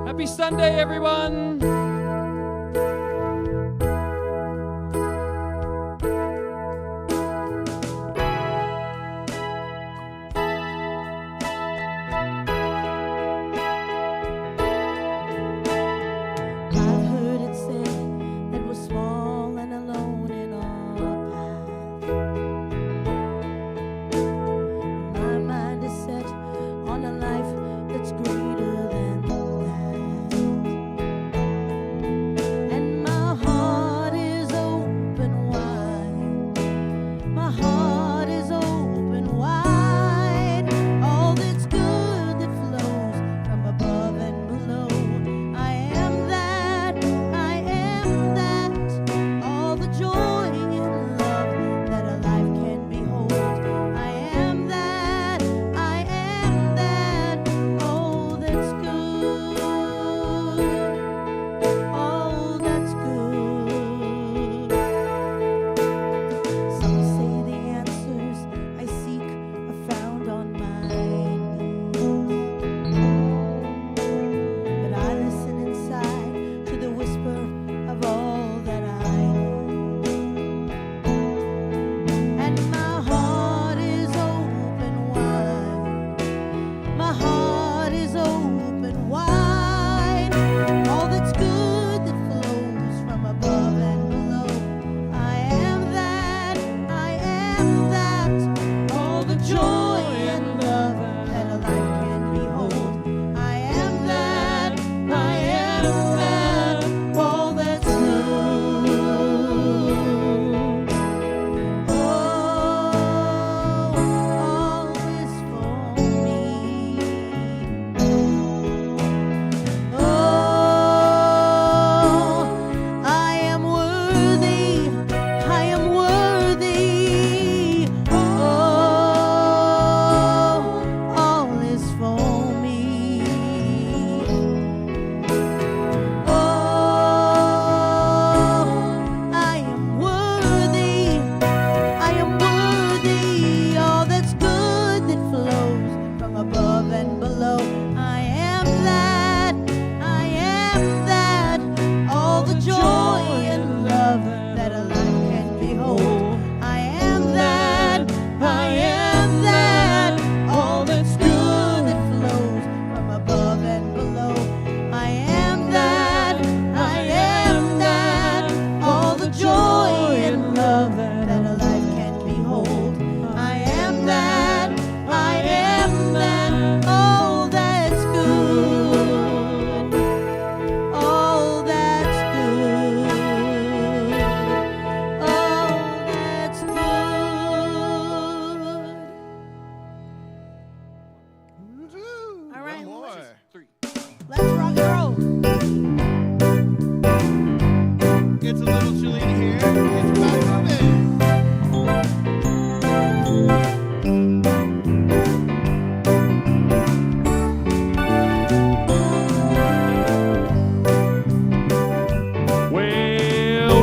Happy Sunday, everyone.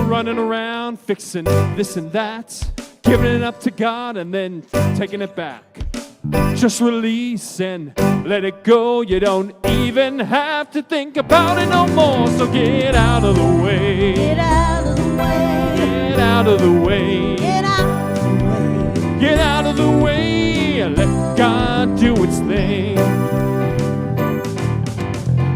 Running around, fixing this and that, giving it up to God and then taking it back. Just release and let it go. You don't even have to think about it no more. So get out of the way. Get out of the way. Get out of the way. Get out of the way. Get out of the way and let God do its thing.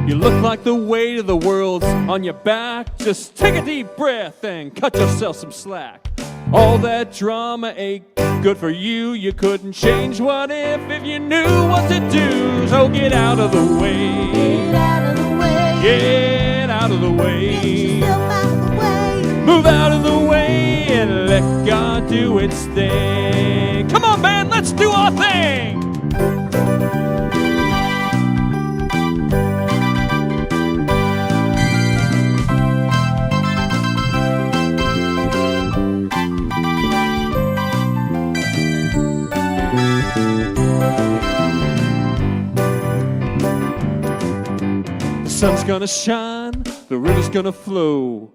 You look like the weight of the world's on your back. Just take a deep breath and cut yourself some slack. All that drama ain't good for you. You couldn't change what if you knew what to do. So get out of the way. Get out of the way. Get out of the way. Get yourself out of the way. Move out of the way and let God do its thing. Come on, band, let's do our thing. The sun's gonna shine, the river's gonna flow.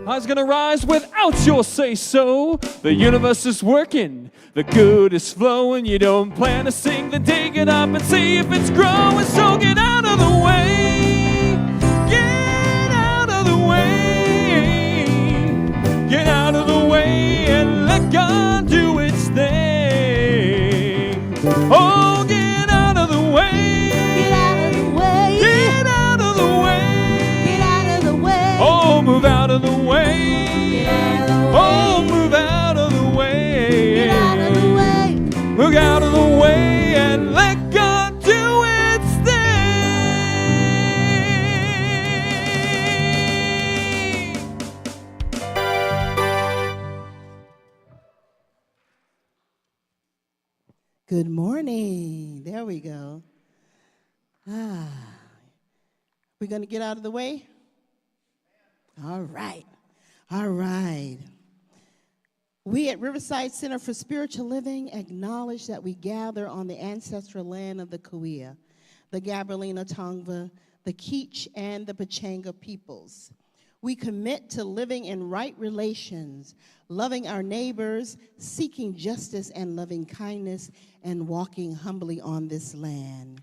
High's gonna rise without your say-so. The universe is working, the good is flowing. You don't plan to sing, then dig it up and see if it's growing. So get out of the way. Good morning. There we go. We're going to get out of the way? All right. All right. We at Riverside Center for Spiritual Living acknowledge that we gather on the ancestral land of the Cahuilla, the Gabrielina Tongva, the Keech, and the Pachanga peoples. We commit to living in right relations, loving our neighbors, seeking justice and loving kindness, and walking humbly on this land.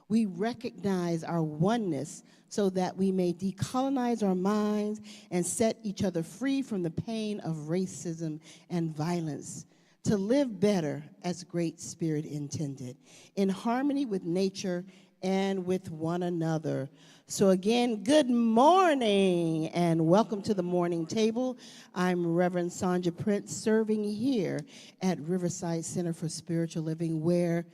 We recognize our oneness so that we may decolonize our minds and set each other free from the pain of racism and violence, to live better as Great Spirit intended, in harmony with nature and with one another. So again, good morning and welcome to the morning table. I'm Reverend Sandra Prince, serving here at Riverside Center for Spiritual Living, where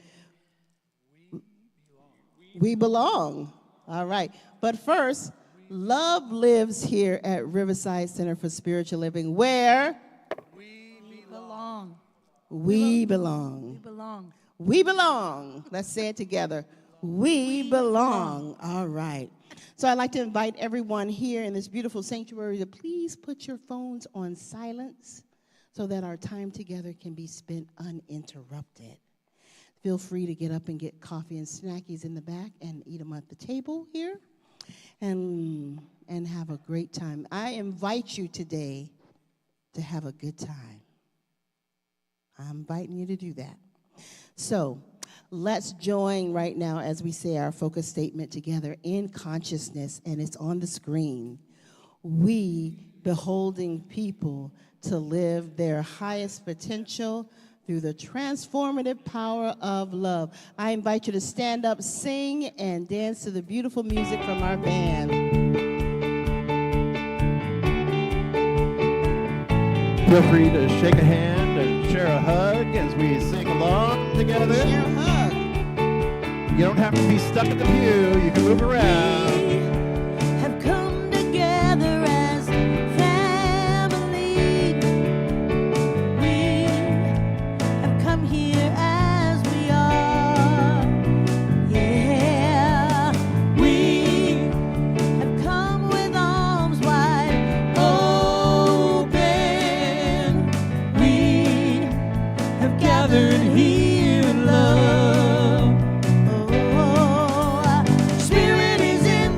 we belong. All right. But first, love lives here at Riverside Center for Spiritual Living, where We belong. we We belong. belong. We belong. Let's say it together. We belong. All right. So I'd like to invite everyone here in this beautiful sanctuary to please put your phones on silence so that our time together can be spent uninterrupted. Feel free to get up and get coffee and snackies in the back and eat them at the table here and have a great time. I invite you today to have a good time. I'm inviting you to do that. So let's join right now as we say our focus statement together in consciousness, and it's on the screen. We, beholding people to live their highest potential through the transformative power of love. I invite you to stand up, sing, and dance to the beautiful music from our band. Feel free to shake a hand and share a hug as we sing along together. Share a hug. You don't have to be stuck in the pew. You can move around. Have come together as family. We have come here as we are. Yeah, we have come with arms wide open. We have gathered here in love. Spirit is in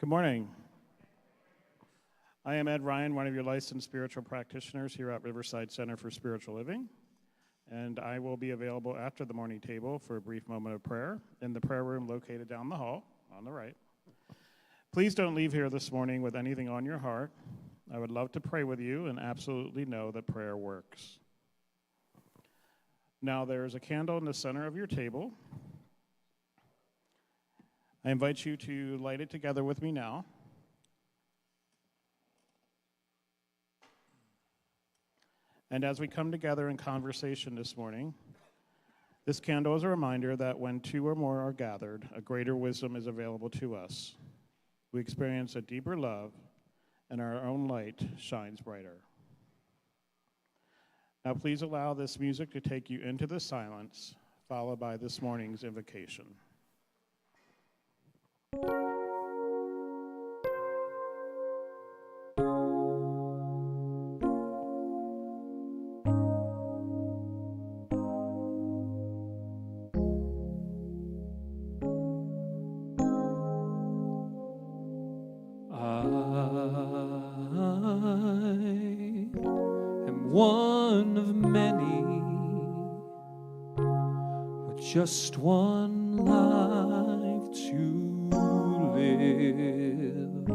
Good morning. I am Ed Ryan, one of your licensed spiritual practitioners here at Riverside Center for Spiritual Living, and I will be available after the morning table for a brief moment of prayer in the prayer room located down the hall on the right. Please don't leave here this morning with anything on your heart. I would love to pray with you and absolutely know that prayer works. Now, there is a candle in the center of your table. I invite you to light it together with me now. And as we come together in conversation this morning, this candle is a reminder that when two or more are gathered, a greater wisdom is available to us. We experience a deeper love, and our own light shines brighter. Now please allow this music to take you into the silence, followed by this morning's invocation. One of many, with just one life to live.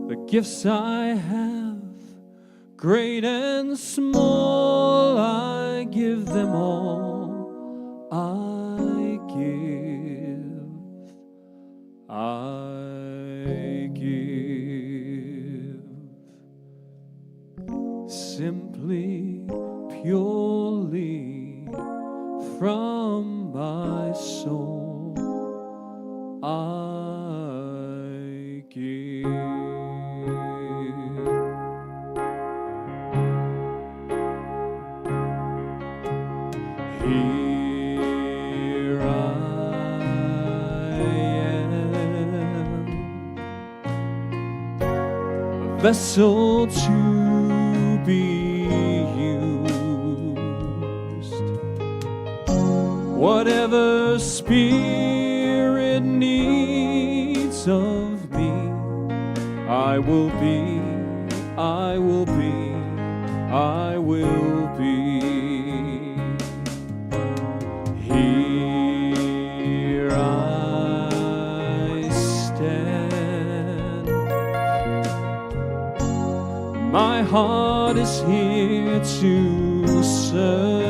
The gifts I have, great and small, I give them all. I give. Simply, purely, from my soul, I give. Here I am, a vessel to be used. Whatever Spirit needs of me, I will be, I will be, I will be. Here I stand. My heart is here to serve.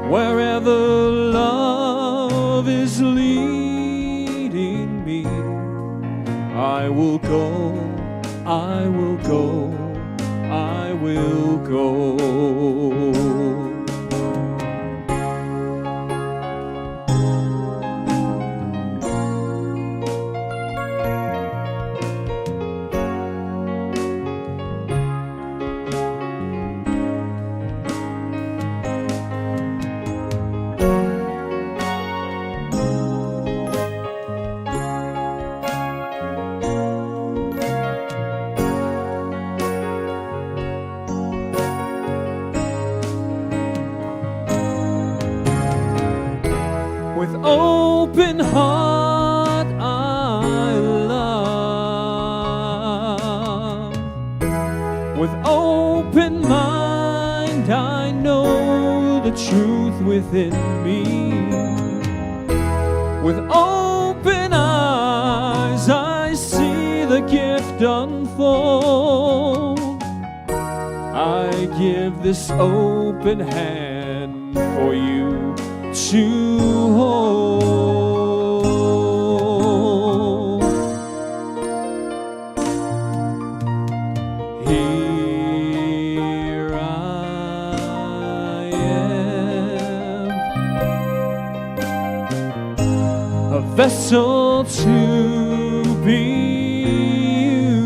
Wherever love is leading me, I will go, I will go, I will go. With open heart I love. With open mind I know the truth within me. With open eyes I see the gift unfold. I give this open hand for you to hold. Here I am, a vessel to be used.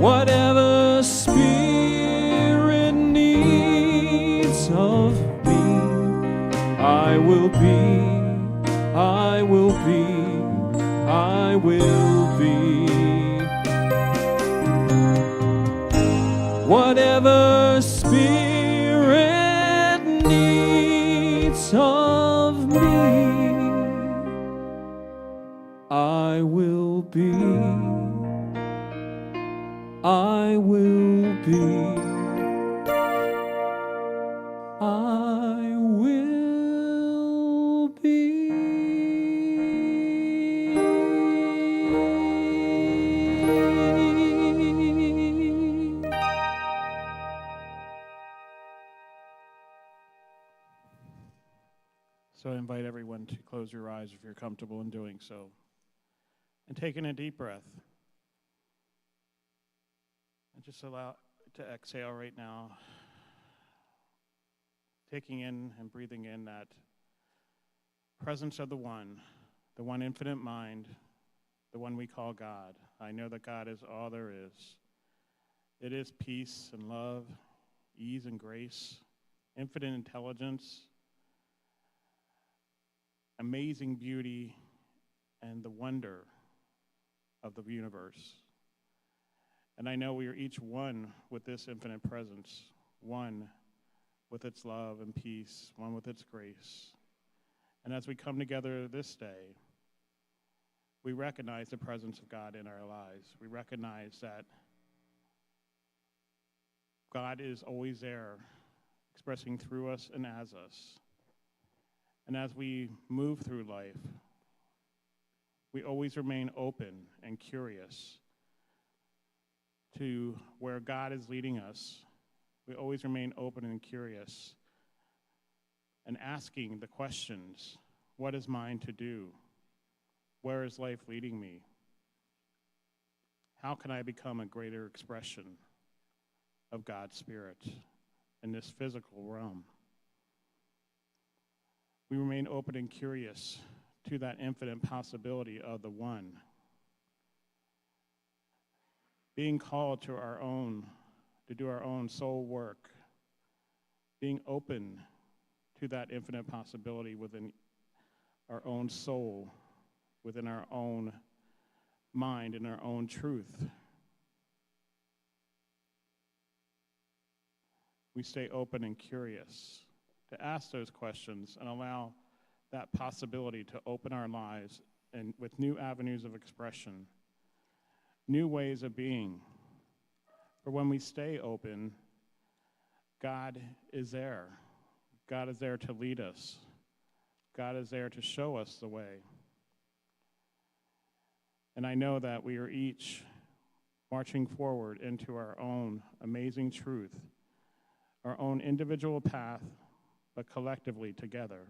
Whatever Spirit needs of me, I will be, I will be, I will be. Whatever Spirit will be. I will be. I will be. So I invite everyone to close your eyes if you're comfortable in doing so. And taking a deep breath. And just allow to exhale right now. Taking in and breathing in that presence of the one infinite mind, the one we call God. I know that God is all there is. It is peace and love, ease and grace, infinite intelligence, amazing beauty, and the wonder of the universe. And I know we are each one with this infinite presence, one with its love and peace, one with its grace. And as we come together this day, we recognize the presence of God in our lives. We recognize that God is always there, expressing through us and as us. And as we move through life, we always remain open and curious to where God is leading us. We always remain open and curious and asking the questions, what is mine to do? Where is life leading me? How can I become a greater expression of God's Spirit in this physical realm? We remain open and curious to that infinite possibility of the one. Being called to do our own soul work. Being open to that infinite possibility within our own soul, within our own mind and our own truth. We stay open and curious to ask those questions and allow that possibility to open our lives and with new avenues of expression, new ways of being. For when we stay open, God is there. God is there to lead us. God is there to show us the way. And I know that we are each marching forward into our own amazing truth, our own individual path, but collectively together.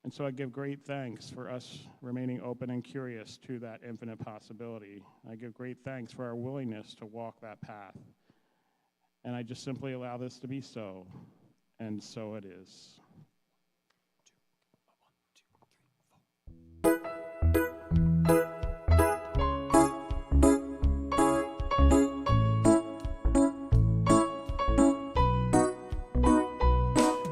And so I give great thanks for us remaining open and curious to that infinite possibility. I give great thanks for our willingness to walk that path. And I just simply allow this to be so, and so it is.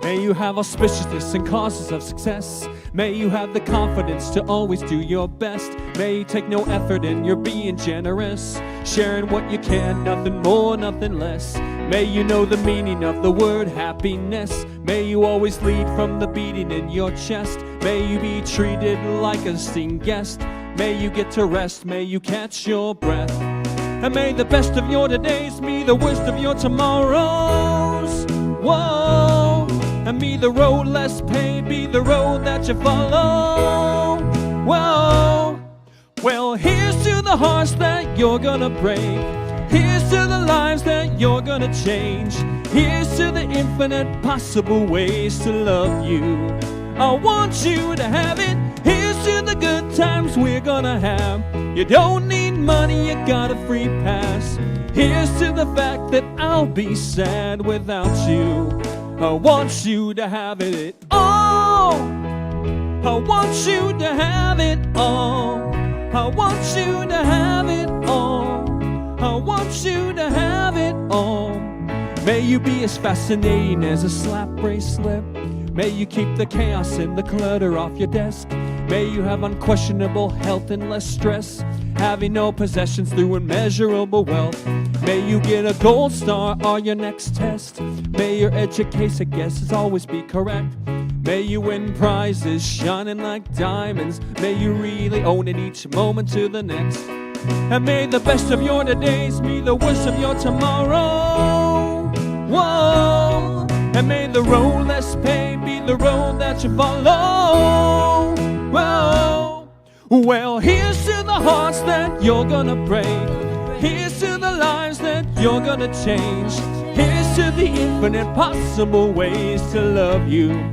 May you have auspiciousness and causes of success. May you have the confidence to always do your best. May you take no effort in your being generous, sharing what you can, nothing more, nothing less. May you know the meaning of the word happiness. May you always lead from the beating in your chest. May you be treated like a esteemed guest. May you get to rest, may you catch your breath. And may the best of your todays be the worst of your tomorrows. Whoa. And be the road less paved, be the road that you follow. Whoa. Well, here's to the hearts that you're gonna break. Here's to the lives that you're gonna change. Here's to the infinite possible ways to love you. I want you to have it. Here's to the good times we're gonna have. You don't need money, you got a free pass. Here's to the fact that I'll be sad without you. I want you to have it all. I want you to have it all. I want you to have it all. I want you to have it all. May you be as fascinating as a slap bracelet. May you keep the chaos and the clutter off your desk. May you have unquestionable health and less stress, having no possessions through immeasurable wealth. May you get a gold star on your next test. May your education guesses always be correct. May you win prizes shining like diamonds. May you really own it each moment to the next. And may the best of your days be the worst of your tomorrow. Whoa. And may the road less paved be the road that you follow. Whoa. Well, here's to the hearts that you're gonna break. Here's to the lives that you're gonna change. Here's to the infinite possible ways to love you.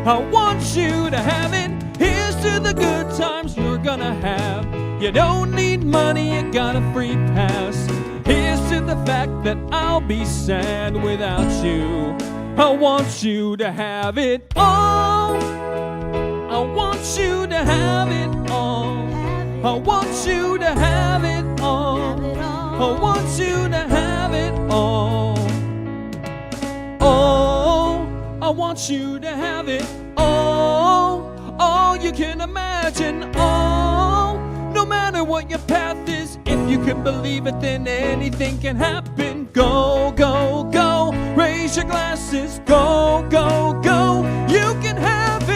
I want you to have it. Here's to the good times you're gonna have. You don't need money, you got a free pass. Here's to the fact that I'll be sad without you. I want you to have it all. I want you to have it all. I want you to have it all. I want you to have it all. Oh, I want you to have it all. All you can imagine, all. No matter what your path is, if you can believe it, then anything can happen. Go, go, go. Raise your glasses. Go, go, go. You can have it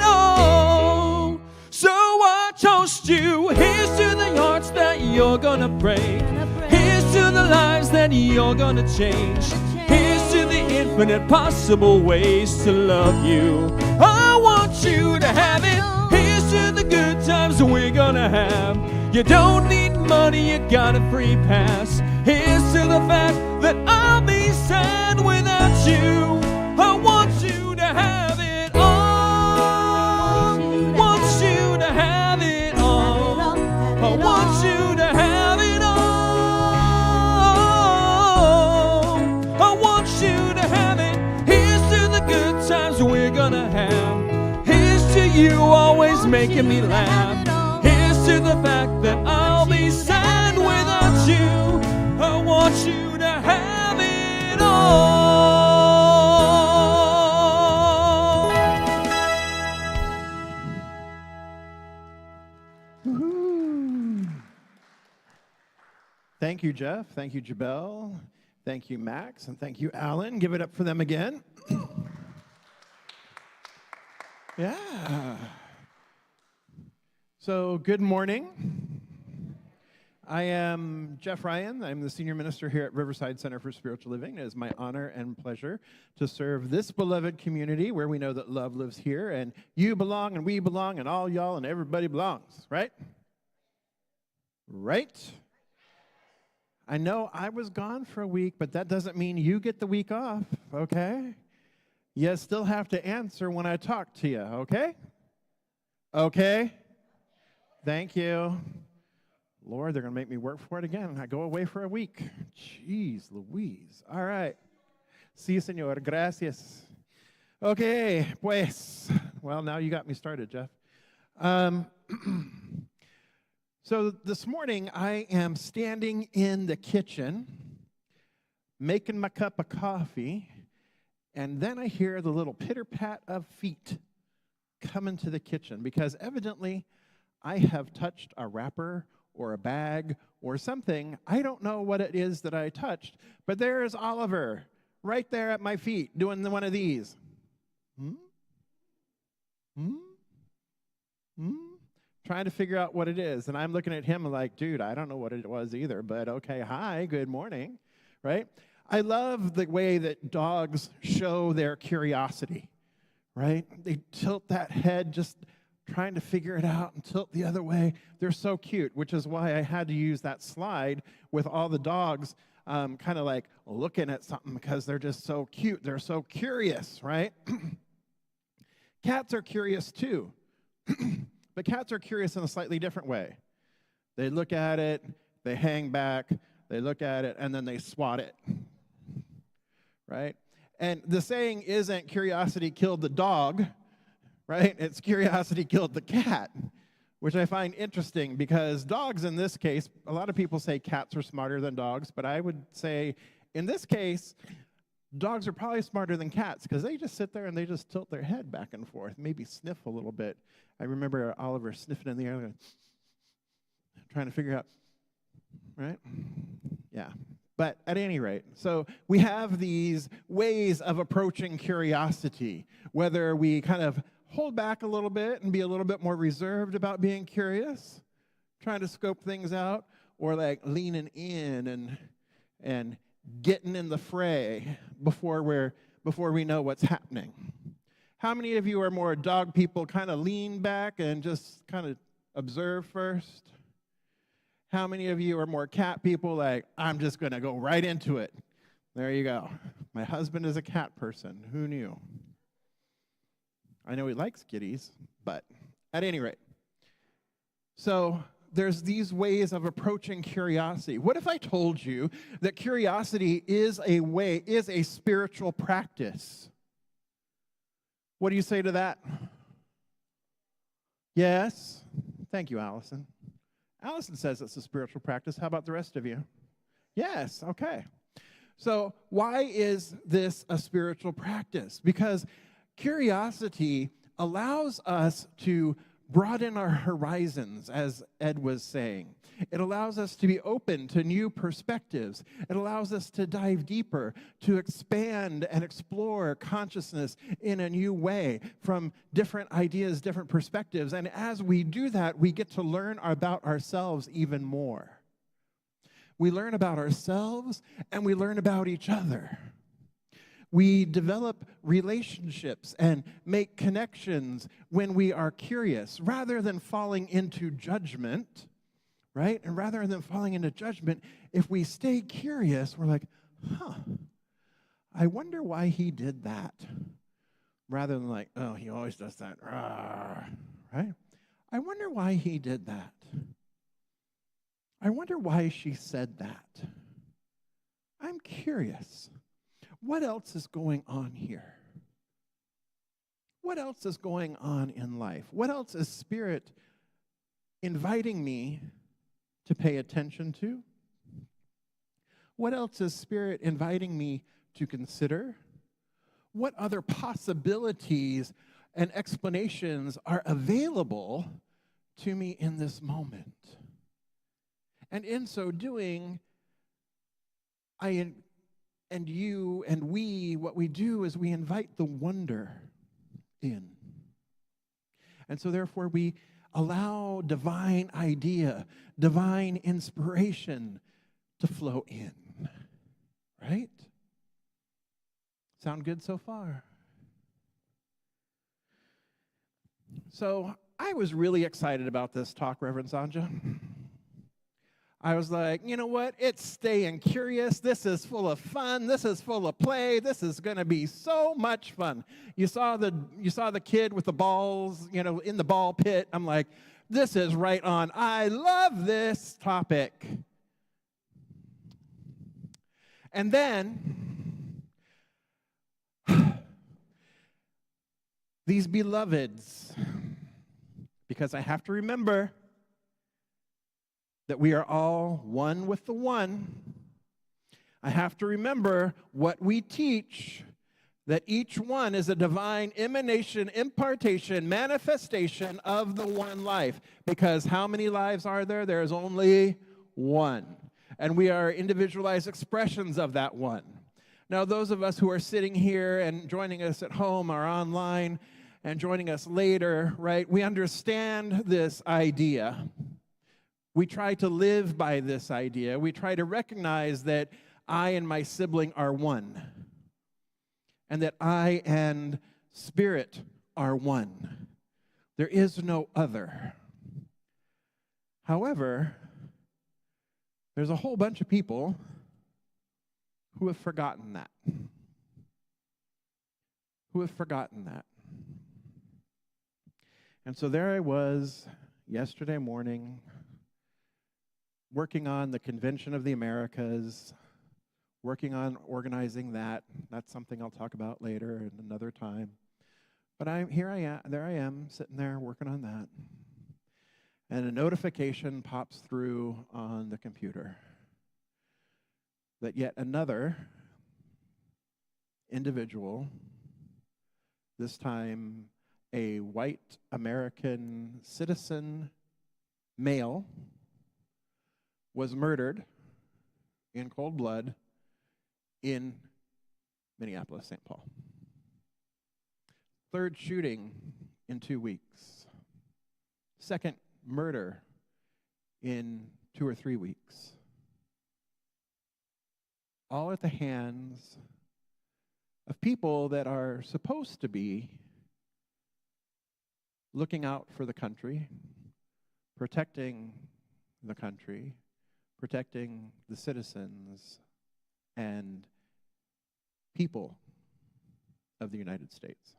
all. So I toast you. Here's to the hearts that you're gonna break. Here's to the lives that you're gonna change. Here's to the infinite possible ways to love you. I want you to have it. Here's to the good times we're gonna have. You don't need money, you got a free pass. Here's to the fact that I'll be sad without you. I want you to have it all. Want you to have it all. I want you to have it all. I want you to have it. Here's to the good times we're gonna have. Here's to you always making me laugh. Here's to the fact that I'll be sad without you. I want you to have it all. Woo-hoo. Thank you, Jeff. Thank you, Jabel. Thank you, Max. And thank you, Alan. Give it up for them again. Yeah. So, good morning. I am Jeff Ryan. I'm the senior minister here at Riverside Center for Spiritual Living. It is my honor and pleasure to serve this beloved community where we know that love lives here, and you belong, and we belong, and all y'all and everybody belongs, right? Right? I know I was gone for a week, but that doesn't mean you get the week off, okay? You still have to answer when I talk to you, okay? Okay? Thank you. Lord, they're going to make me work for it again. I go away for a week. Jeez Louise. All right. Sí, señor. Gracias. Okay, pues. Well, now you got me started, Jeff. So this morning, I am standing in the kitchen, making my cup of coffee, and then I hear the little pitter-pat of feet coming to the kitchen because evidently I have touched a wrapper or a bag or something. I don't know what it is that I touched, but there's Oliver right there at my feet doing one of these. Trying to figure out what it is. And I'm looking at him like, dude, I don't know what it was either, but okay, hi, good morning, right? I love the way that dogs show their curiosity, right? They tilt that head just trying to figure it out and tilt the other way. They're so cute, which is why I had to use that slide with all the dogs kind of like looking at something because they're just so cute. They're so curious, right? Cats are curious too, but cats are curious in a slightly different way. They look at it, they hang back, they look at it, and then they swat it, right? And the saying isn't curiosity killed the dog, right? It's curiosity killed the cat, which I find interesting because dogs in this case, a lot of people say cats are smarter than dogs, but I would say in this case, dogs are probably smarter than cats because they just sit there and they just tilt their head back and forth, maybe sniff a little bit. I remember Oliver sniffing in the air, trying to figure out, right? Yeah, But at any rate, so we have these ways of approaching curiosity, whether we kind of hold back a little bit and be a little bit more reserved about being curious, trying to scope things out, or like leaning in and getting in the fray before we know what's happening. How many of you are more dog people, kind of lean back and just kind of observe first? How many of you are more cat people, like, I'm just going to go right into it? There you go. My husband is a cat person. Who knew? I know he likes kitties, but at any rate. So there's these ways of approaching curiosity. What if I told you that curiosity is a spiritual practice? What do you say to that? Yes? Thank you, Allison. Allison says it's a spiritual practice. How about the rest of you? Yes, okay. So why is this a spiritual practice? Because curiosity allows us to broaden our horizons, as Ed was saying. It allows us to be open to new perspectives. It allows us to dive deeper, to expand and explore consciousness in a new way from different ideas, different perspectives. And as we do that, we get to learn about ourselves even more. We learn about ourselves and we learn about each other. We develop relationships and make connections when we are curious, rather than falling into judgment, right? And rather than falling into judgment, if we stay curious, we're like, I wonder why he did that. Rather than like, oh, he always does that, right? I wonder why he did that. I wonder why she said that. I'm curious. What else is going on here? What else is going on in life? What else is Spirit inviting me to pay attention to? What else is Spirit inviting me to consider? What other possibilities and explanations are available to me in this moment? And in so doing, and you and we, what we do is we invite the wonder in. And so therefore we allow divine idea, divine inspiration to flow in. Right? Sound good so far? So I was really excited about this talk, Reverend Sanja. I was like, you know what? It's staying curious. This is full of fun. This is full of play. This is going to be so much fun. You saw the kid with the balls, in the ball pit. I'm like, this is right on. I love this topic. And then these beloveds, because I have to remember that we are all one with the one. I have to remember what we teach, that each one is a divine emanation, impartation, manifestation of the one life. Because how many lives are there? There is only one. And we are individualized expressions of that one. Now, those of us who are sitting here and joining us at home or online and joining us later, right, we understand this idea. We try to live by this idea. We try to recognize that I and my sibling are one, and that I and Spirit are one. There is no other. However, there's a whole bunch of people who have forgotten that. And so there I was yesterday morning, working on the Convention of the Americas, working on organizing that. That's something I'll talk about later and another time. But there I am, sitting there working on that. And a notification pops through on the computer that yet another individual, this time a white American citizen male, was murdered in cold blood in Minneapolis, St. Paul. Third shooting in 2 weeks. Second murder in 2 or 3 weeks. All at the hands of people that are supposed to be looking out for the country, protecting the country, protecting the citizens and people of the United States.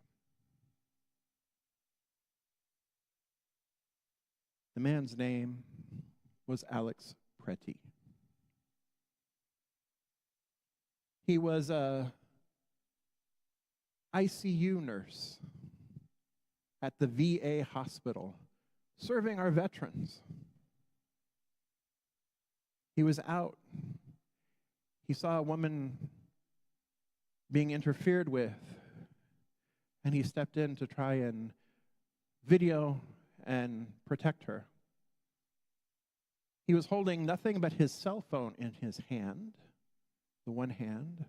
The man's name was Alex Pretty. He was a ICU nurse at the VA hospital, serving our veterans. He was out. He saw a woman being interfered with, and he stepped in to try and video and protect her. He was holding nothing but his cell phone in his hand, the one hand,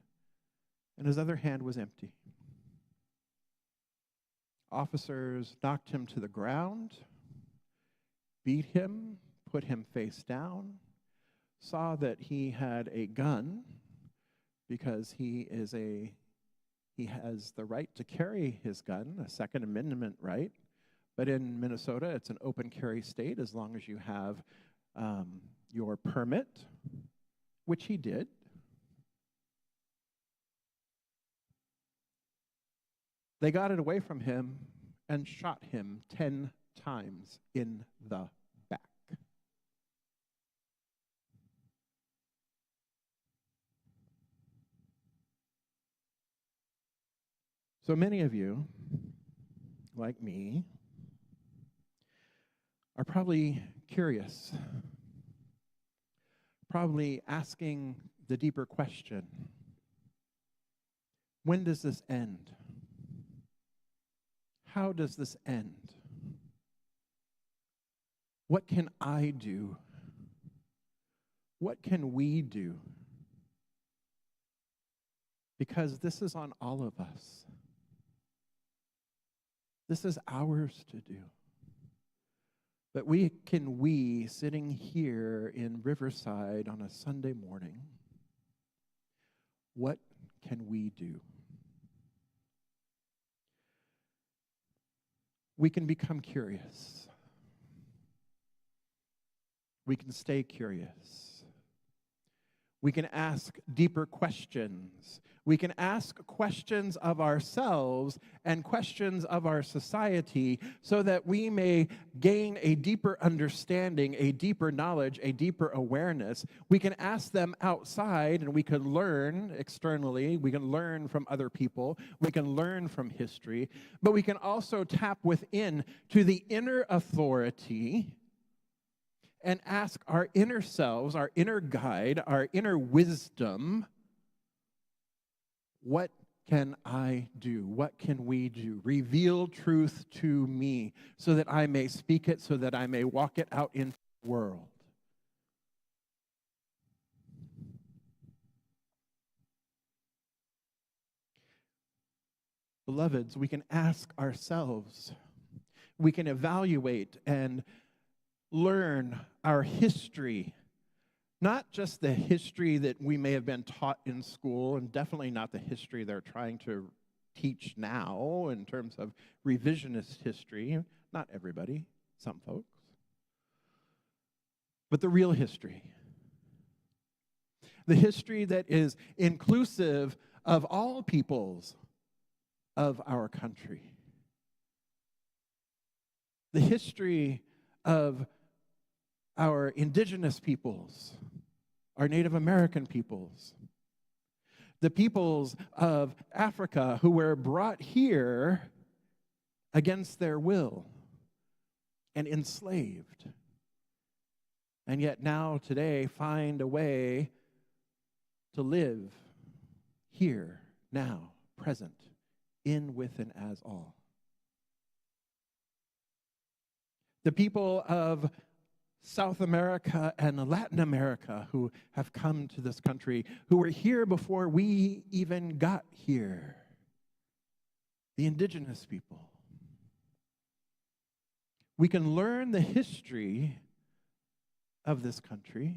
and his other hand was empty. Officers knocked him to the ground, beat him, put him face down, saw that he had a gun because he has the right to carry his gun, a Second Amendment right. But in Minnesota, it's an open carry state as long as you have your permit, which he did. They got it away from him and shot him 10 times in the back. So many of you, like me, are probably curious, probably asking the deeper question, when does this end? How does this end? What can I do? What can we do? Because this is on all of us. This is ours to do. But we sitting here in Riverside on a Sunday morning, what can we do? We can become curious. We can stay curious. We can ask deeper questions. We can ask questions of ourselves and questions of our society so that we may gain a deeper understanding, a deeper knowledge, a deeper awareness. We can ask them outside and we can learn externally. We can learn from other people. We can learn from history. But we can also tap within to the inner authority and ask our inner selves, our inner guide, our inner wisdom, what can I do? What can we do? Reveal truth to me so that I may speak it, so that I may walk it out into the world. Beloveds, we can ask ourselves, we can evaluate and learn our history, not just the history that we may have been taught in school, and definitely not the history they're trying to teach now in terms of revisionist history. Not everybody, some folks. But the real history. The history that is inclusive of all peoples of our country. The history of our indigenous peoples, our Native American peoples, the peoples of Africa who were brought here against their will and enslaved, and yet now today find a way to live here, now, present, in, with, and as all. The people of South America and Latin America who have come to this country, who were here before we even got here. The indigenous people. We can learn the history of this country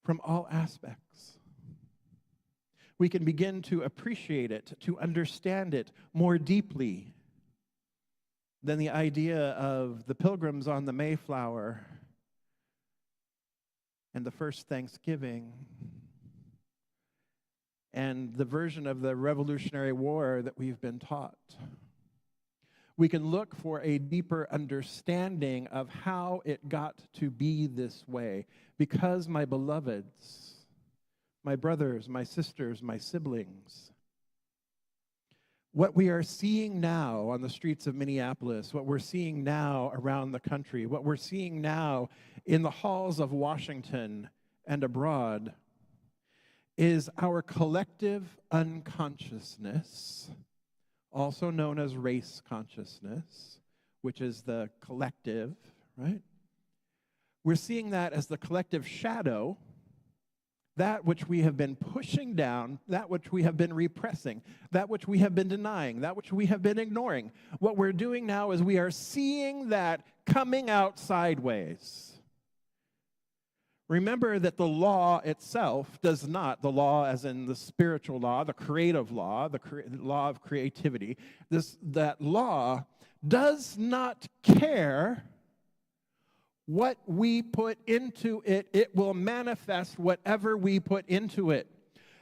from all aspects. We can begin to appreciate it, to understand it more deeply than the idea of the Pilgrims on the Mayflower and the first Thanksgiving and the version of the Revolutionary War that we've been taught. We can look for a deeper understanding of how it got to be this way, because, my beloveds, my brothers, my sisters, my siblings, what we are seeing now on the streets of Minneapolis, what we're seeing now around the country, what we're seeing now in the halls of Washington and abroad, is our collective unconsciousness, also known as race consciousness, which is the collective, right? We're seeing that as the collective shadow, that which we have been pushing down, that which we have been repressing, that which we have been denying, that which we have been ignoring. What we're doing now is we are seeing that coming out sideways. Remember that the law itself does not, the law as in the spiritual law, the creative law, the law of creativity, that law does not care what we put into it. It will manifest whatever we put into it.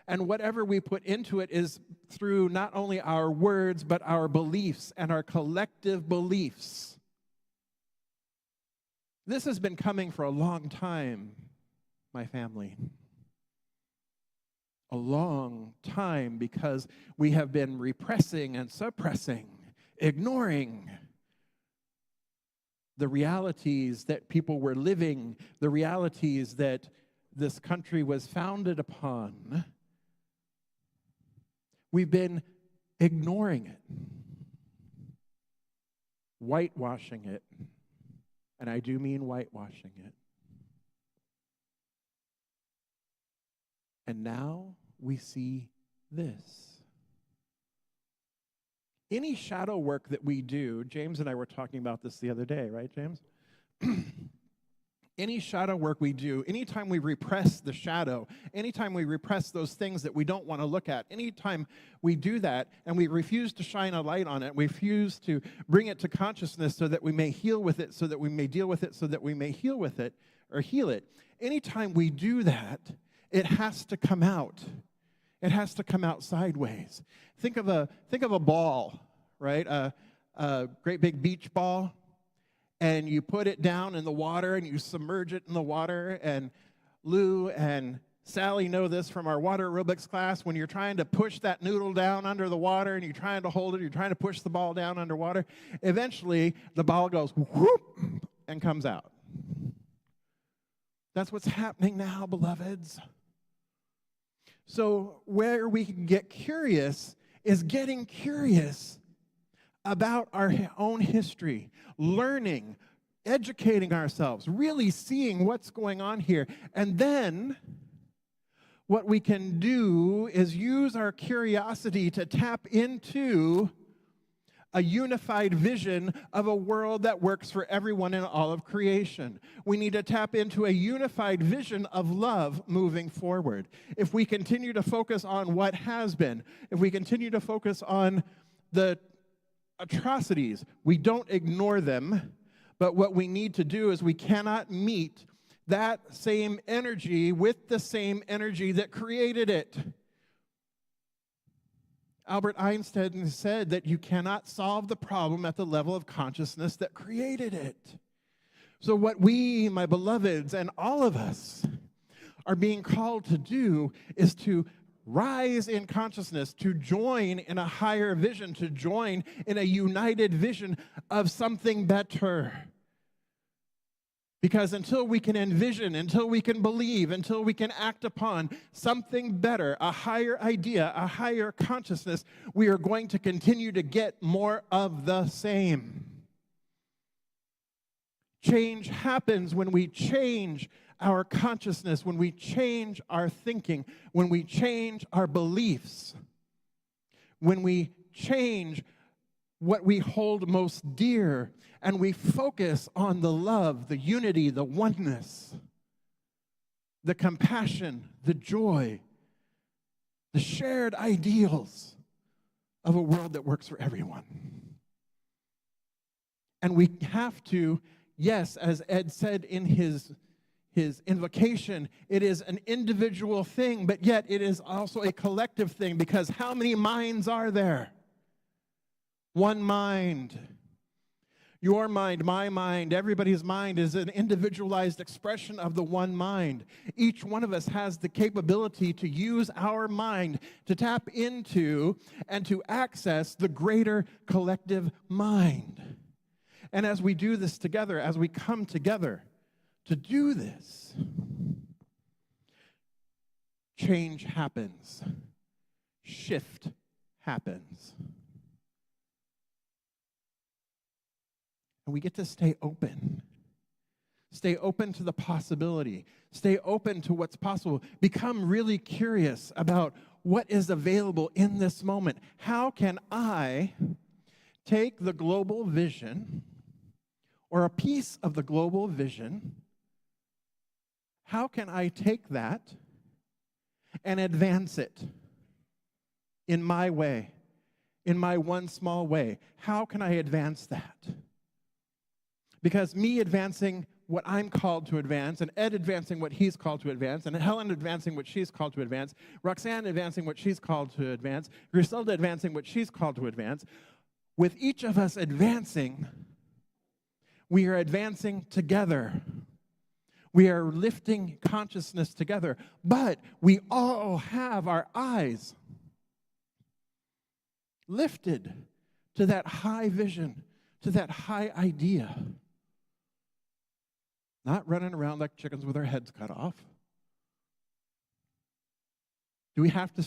And whatever we put into it is through not only our words, but our beliefs and our collective beliefs. This has been coming for a long time, my family. A long time, because we have been repressing and suppressing, ignoring the realities that people were living, the realities that this country was founded upon. We've been ignoring it, whitewashing it, and I do mean whitewashing it. And now we see this. Any shadow work that we do, James and I were talking about this the other day, right, James? Any shadow work we do, anytime we repress the shadow, anytime we repress those things that we don't want to look at, anytime we do that and we refuse to shine a light on it, we refuse to bring it to consciousness so that we may heal with it, so that we may deal with it, so that we may heal with it, or heal it. Anytime we do that, it has to come out. It has to come out sideways. Think of a ball, right? A great big beach ball, and you put it down in the water and you submerge it in the water. And Lou and Sally know this from our water aerobics class. When you're trying to push that noodle down under the water and you're trying to hold it, you're trying to push the ball down underwater, eventually the ball goes whoop and comes out. That's what's happening now, beloveds. So where we can get curious is getting curious about our own history, learning, educating ourselves, really seeing what's going on here. And then what we can do is use our curiosity to tap into a unified vision of a world that works for everyone in all of creation. We need to tap into a unified vision of love moving forward. If we continue to focus on what has been, if we continue to focus on the atrocities, we don't ignore them, but what we need to do is we cannot meet that same energy with the same energy that created it. Albert Einstein said that you cannot solve the problem at the level of consciousness that created it. So what we, my beloveds, and all of us are being called to do is to rise in consciousness, to join in a higher vision, to join in a united vision of something better. Because until we can envision, until we can believe, until we can act upon something better, a higher idea, a higher consciousness, we are going to continue to get more of the same. Change happens when we change our consciousness, when we change our thinking, when we change our beliefs, when we change what we hold most dear, and we focus on the love, the unity, the oneness, the compassion, the joy, the shared ideals of a world that works for everyone. And we have to, yes, as Ed said in his invocation, it is an individual thing, but yet it is also a collective thing, because how many minds are there? One mind. Your mind, my mind, everybody's mind is an individualized expression of the one mind. Each one of us has the capability to use our mind to tap into and to access the greater collective mind. And as we do this together, as we come together to do this, change happens. Shift happens. And we get to stay open. Stay open to the possibility. Stay open to what's possible. Become really curious about what is available in this moment. How can I take the global vision, or a piece of the global vision, how can I take that and advance it in my way, in my one small way? How can I advance that? Because me advancing what I'm called to advance, and Ed advancing what he's called to advance, and Helen advancing what she's called to advance, Roxanne advancing what she's called to advance, Griselda advancing what she's called to advance, with each of us advancing, we are advancing together. We are lifting consciousness together, but we all have our eyes lifted to that high vision, to that high idea. Not running around like chickens with our heads cut off. Do we have to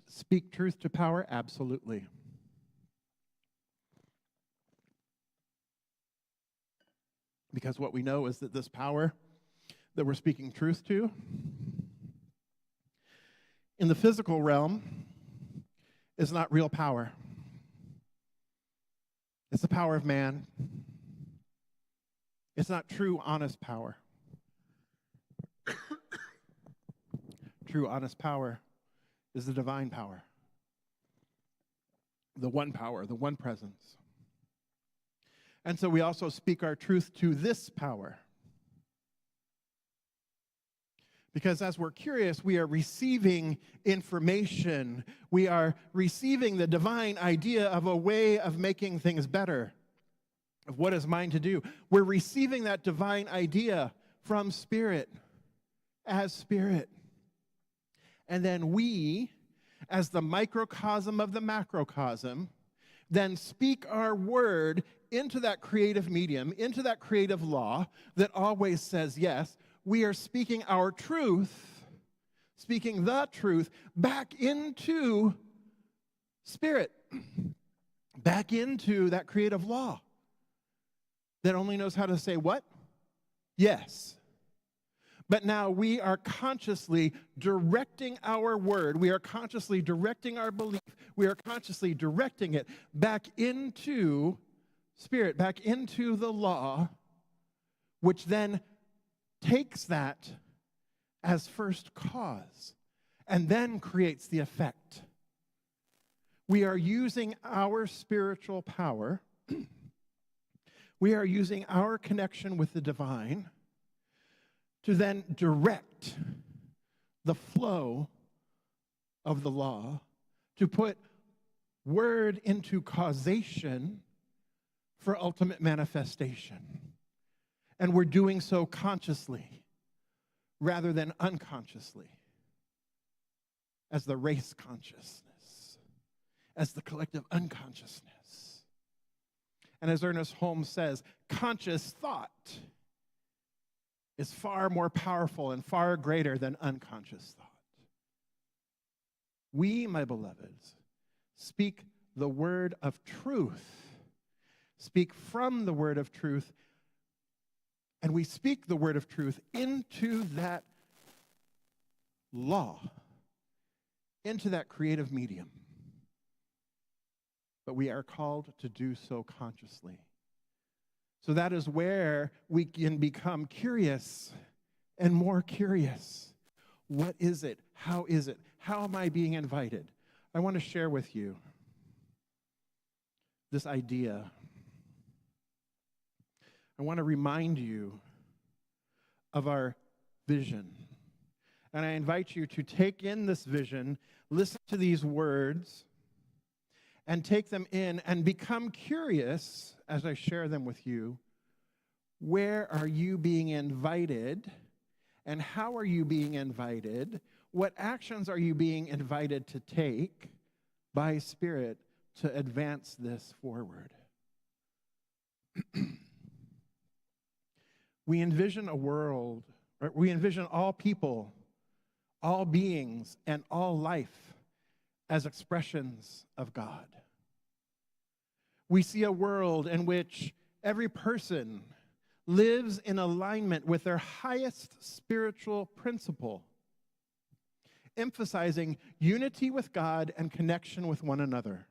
speak truth to power? Absolutely. Because what we know is that this power that we're speaking truth to, in the physical realm, is not real power. It's the power of man. It's not true, honest power. True, honest power is the divine power. The one power, the one presence. And so we also speak our truth to this power. Because as we're curious, we are receiving information. We are receiving the divine idea of a way of making things better, of what is mine to do. We're receiving that divine idea from Spirit, as Spirit. And then we, as the microcosm of the macrocosm, then speak our word into that creative medium, into that creative law that always says yes. We are speaking our truth, speaking the truth back into Spirit, back into that creative law that only knows how to say what? Yes. But now we are consciously directing our word. We are consciously directing our belief. We are consciously directing it back into Spirit, back into the law, which then takes that as first cause and then creates the effect. We are using our spiritual power. We are using our connection with the divine to then direct the flow of the law, to put word into causation for ultimate manifestation. And we're doing so consciously rather than unconsciously, as the race consciousness, as the collective unconsciousness. And as Ernest Holmes says, conscious thought is far more powerful and far greater than unconscious thought. We, my beloveds, speak the word of truth, speak from the word of truth And we speak the word of truth into that law, into that creative medium. But we are called to do so consciously. So that is where we can become curious and more curious. What is it? How is it? How am I being invited? I want to share with you this idea. I want to remind you of our vision. And I invite you to take in this vision, listen to these words, and take them in and become curious as I share them with you. Where are you being invited? And how are you being invited? What actions are you being invited to take by Spirit to advance this forward? We envision a world, or we envision all people, all beings, and all life as expressions of God. We see a world in which every person lives in alignment with their highest spiritual principle, emphasizing unity with God and connection with one another.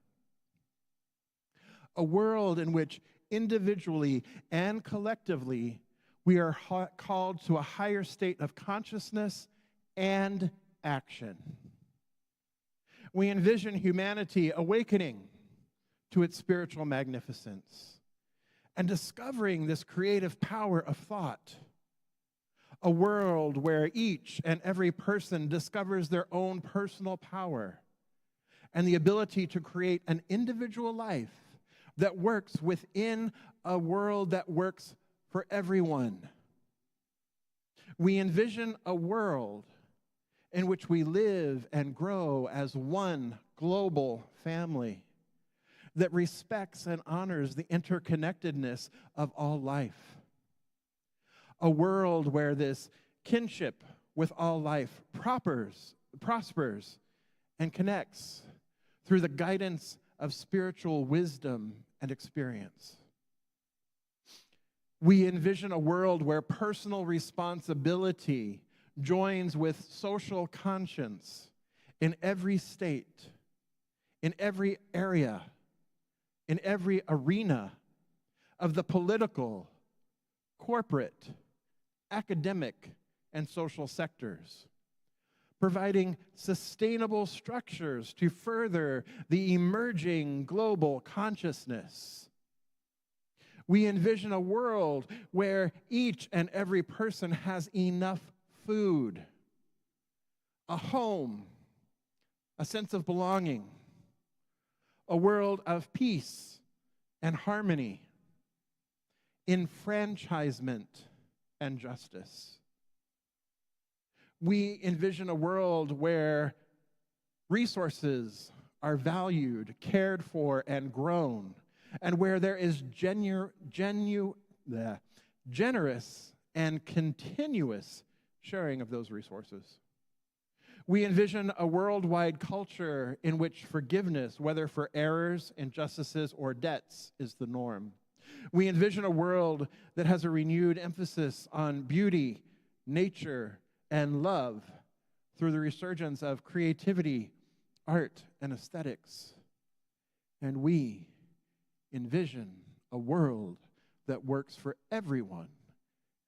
A world in which individually and collectively we are called to a higher state of consciousness and action. We envision humanity awakening to its spiritual magnificence and discovering this creative power of thought. A world where each and every person discovers their own personal power and the ability to create an individual life that works within a world that works for everyone. We envision a world in which we live and grow as one global family that respects and honors the interconnectedness of all life. A world where this kinship with all life prospers and connects through the guidance of spiritual wisdom and experience. We envision a world where personal responsibility joins with social conscience in every state, in every area, in every arena of the political, corporate, academic, and social sectors, providing sustainable structures to further the emerging global consciousness. We envision a world where each and every person has enough food, a home, a sense of belonging, a world of peace and harmony, enfranchisement and justice. We envision a world where resources are valued, cared for, and grown, and where there is generous and continuous sharing of those resources. We envision a worldwide culture in which forgiveness, whether for errors, injustices, or debts, is the norm. We envision a world that has a renewed emphasis on beauty, nature, and love through the resurgence of creativity, art, and aesthetics. And we envision a world that works for everyone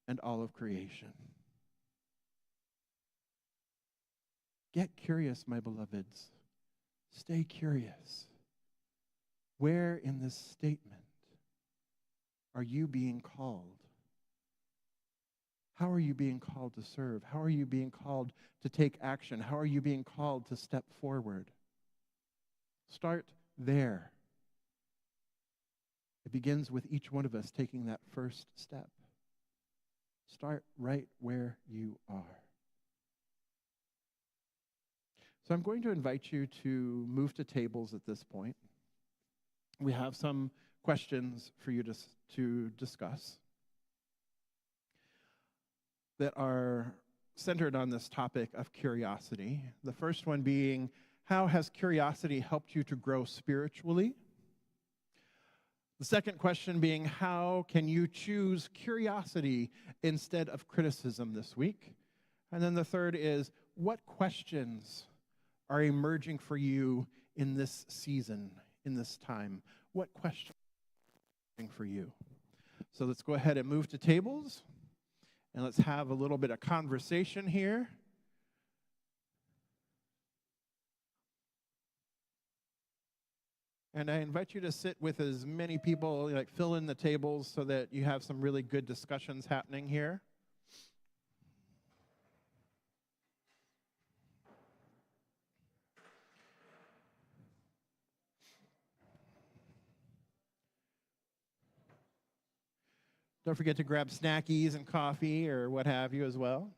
and all of creation. Get curious, my beloveds. Stay curious. Where in this statement are you being called? How are you being called to serve? How are you being called to take action? How are you being called to step forward? Start there. It begins with each one of us taking that first step. Start right where you are. So I'm going to invite you to move to tables at this point. We have some questions for you to discuss that are centered on this topic of curiosity. The first one being, how has curiosity helped you to grow spiritually? The second question being, how can you choose curiosity instead of criticism this week? And then the third is, what questions are emerging for you in this season, in this time? What questions are emerging for you? So let's go ahead and move to tables, and let's have a little bit of conversation here. And I invite you to sit with as many people, like fill in the tables so that you have some really good discussions happening here. Don't forget to grab snackies and coffee or what have you as well.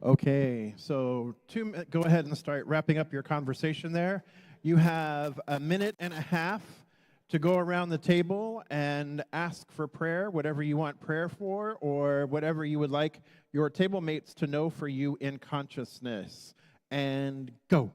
Okay, so go ahead and start wrapping up your conversation there. You have a minute and a half to go around the table and ask for prayer, whatever you want prayer for, or whatever you would like your table mates to know for you in consciousness. And go.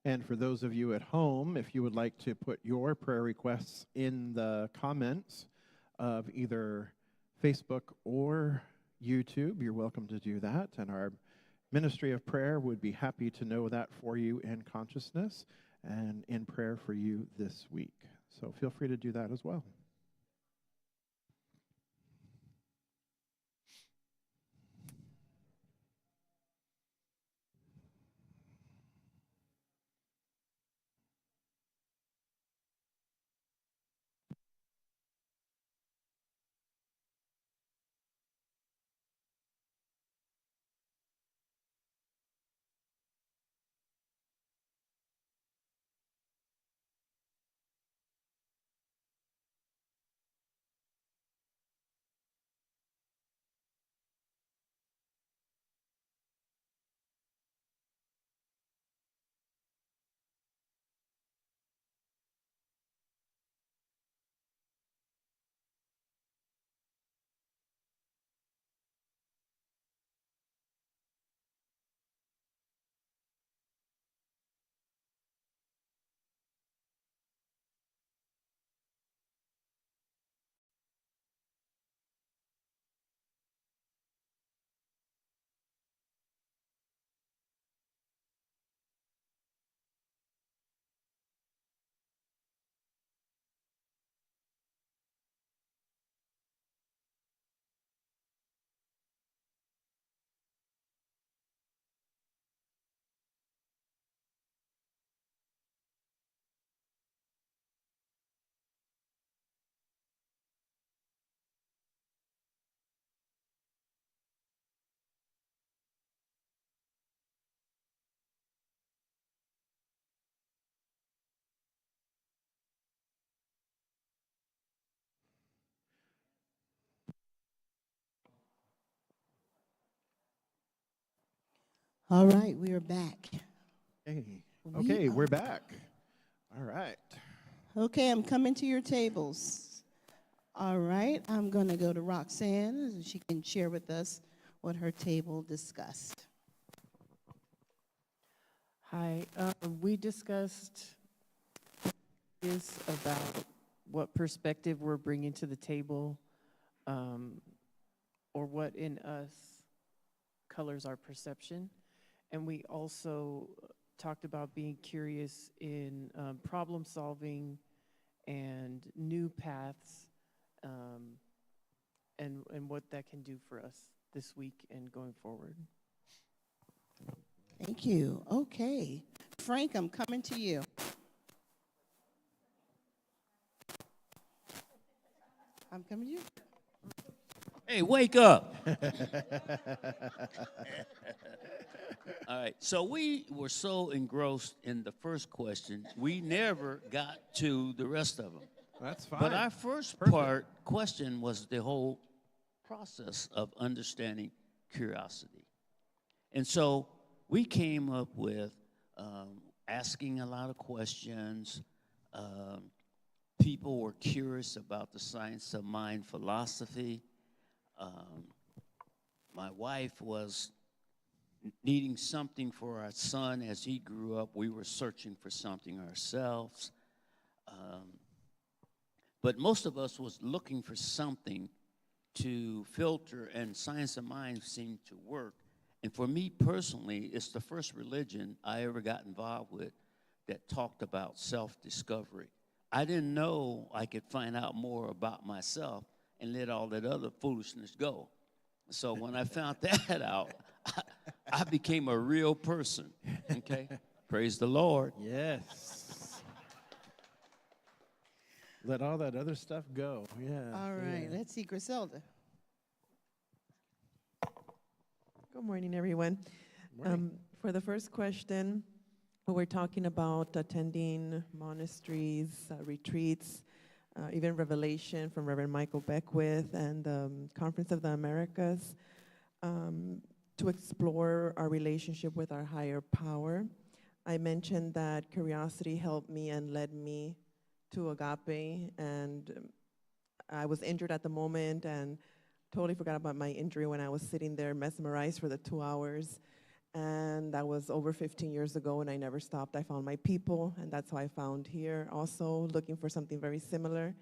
And for those of you at home, if you would like to put your prayer requests in the comments of either Facebook or YouTube, you're welcome to do that. And our Ministry of Prayer would be happy to know that for you in consciousness and in prayer for you this week. So feel free to do that as well. All right, we are back. Hey. We Okay, are- we're back. All right. Okay, I'm coming to your tables. All right, I'm going to go to Roxanne, and she can share with us what her table discussed. Hi, we discussed this about what perspective we're bringing to the table, or what in us colors our perception. And we also talked about being curious in problem solving and new paths, and what that can do for us this week and going forward. Thank you. Okay. Frank, I'm coming to you. I'm coming to you. Hey, wake up. All right, so we were so engrossed in the first question, we never got to the rest of them. That's fine. But our first question was the whole process of understanding curiosity. And so we came up with asking a lot of questions. People were curious about the science of mind philosophy. My wife was needing something for our son as he grew up. We were searching for something ourselves. But most of us was looking for something to filter, and Science of Mind seemed to work. And for me personally, it's the first religion I ever got involved with that talked about self-discovery. I didn't know I could find out more about myself and let all that other foolishness go. So when I found that out, I became a real person, okay? Praise the Lord. Yes. Let all that other stuff go. Yeah. All right, yeah. let's see, Griselda. Good morning, everyone. Morning. For the first question, we're talking about attending monasteries, retreats, even Revelation from Reverend Michael Beckwith and the Conference of the Americas, to explore our relationship with our higher power. I mentioned that curiosity helped me and led me to Agape, and I was injured at the moment and totally forgot about my injury when I was sitting there mesmerized for the 2 hours. And that was over 15 years ago, and I never stopped. I found my people, and that's how I found here also, looking for something very similar.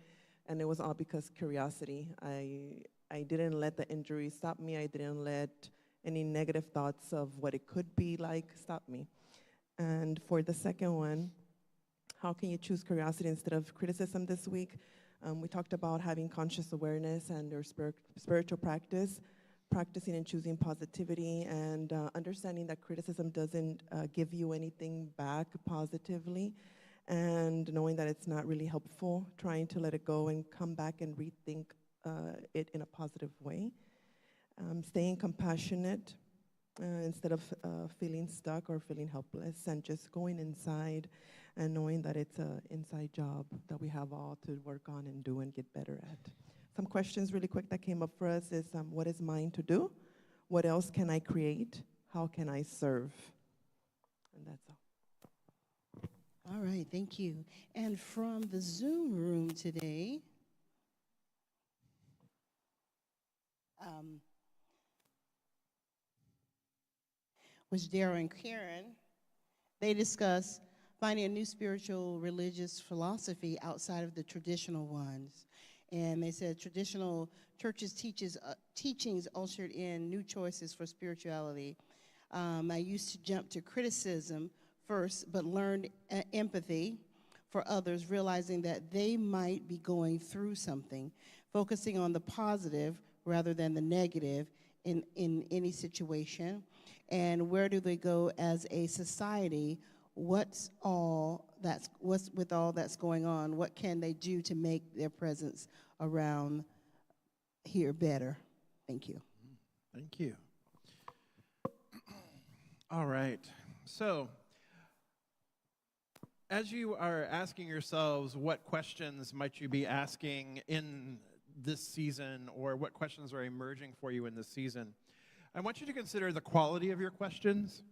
And it was all because curiosity. I didn't let the injury stop me. I didn't let any negative thoughts of what it could be like stop me. And for the second one, how can you choose curiosity instead of criticism this week? We talked about having conscious awareness and your spiritual practice, practicing and choosing positivity, and understanding that criticism doesn't give you anything back positively, and knowing that it's not really helpful, trying to let it go and come back and rethink it in a positive way. Staying compassionate instead of feeling stuck or feeling helpless, and just going inside and knowing that it's an inside job that we have all to work on and do and get better at. Some questions really quick that came up for us is, what is mine to do? What else can I create? How can I serve? And that's all. All right, thank you. And from the Zoom room today, was Daryl and Karen. They discussed finding a new spiritual religious philosophy outside of the traditional ones. And they said traditional churches' teachings ushered in new choices for spirituality. I used to jump to criticism first, but learned empathy for others, realizing that they might be going through something, focusing on the positive rather than the negative in any situation. And where do they go as a society? What's with all that's going on? What can they do to make their presence around here better? Thank you. Thank you. All right. So, as you are asking yourselves what questions might you be asking in this season, or what questions are emerging for you in this season, I want you to consider the quality of your questions.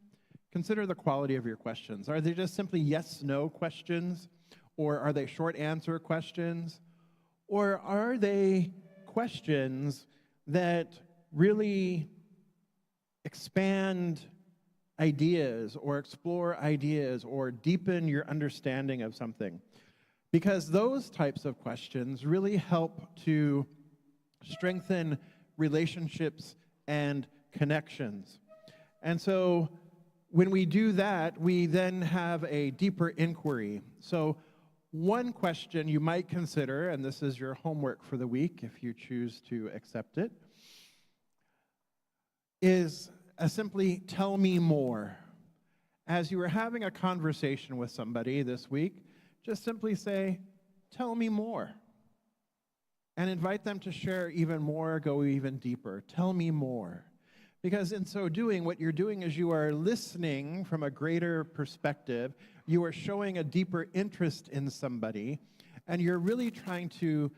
Consider the quality of your questions. Are they just simply yes/no questions? Or are they short answer questions? Or are they questions that really expand ideas or explore ideas or deepen your understanding of something? Because those types of questions really help to strengthen relationships and connections. And so when we do that, we then have a deeper inquiry. So one question you might consider, and this is your homework for the week if you choose to accept it, is simply tell me more. As you were having a conversation with somebody this week, just simply say, tell me more. And invite them to share even more, go even deeper. Tell me more. Because in so doing, what you're doing is you are listening from a greater perspective. You are showing a deeper interest in somebody, and you're really trying to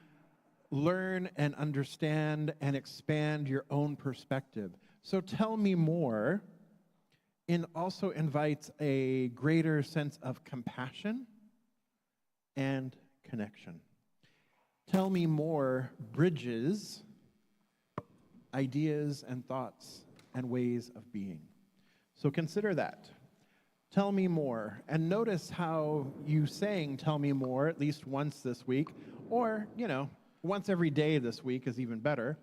learn and understand and expand your own perspective. So tell me more, and also invites a greater sense of compassion and connection. Tell me more bridges ideas and thoughts and ways of being. So consider that. Tell me more. And notice how you saying tell me more at least once this week, or, once every day this week is even better,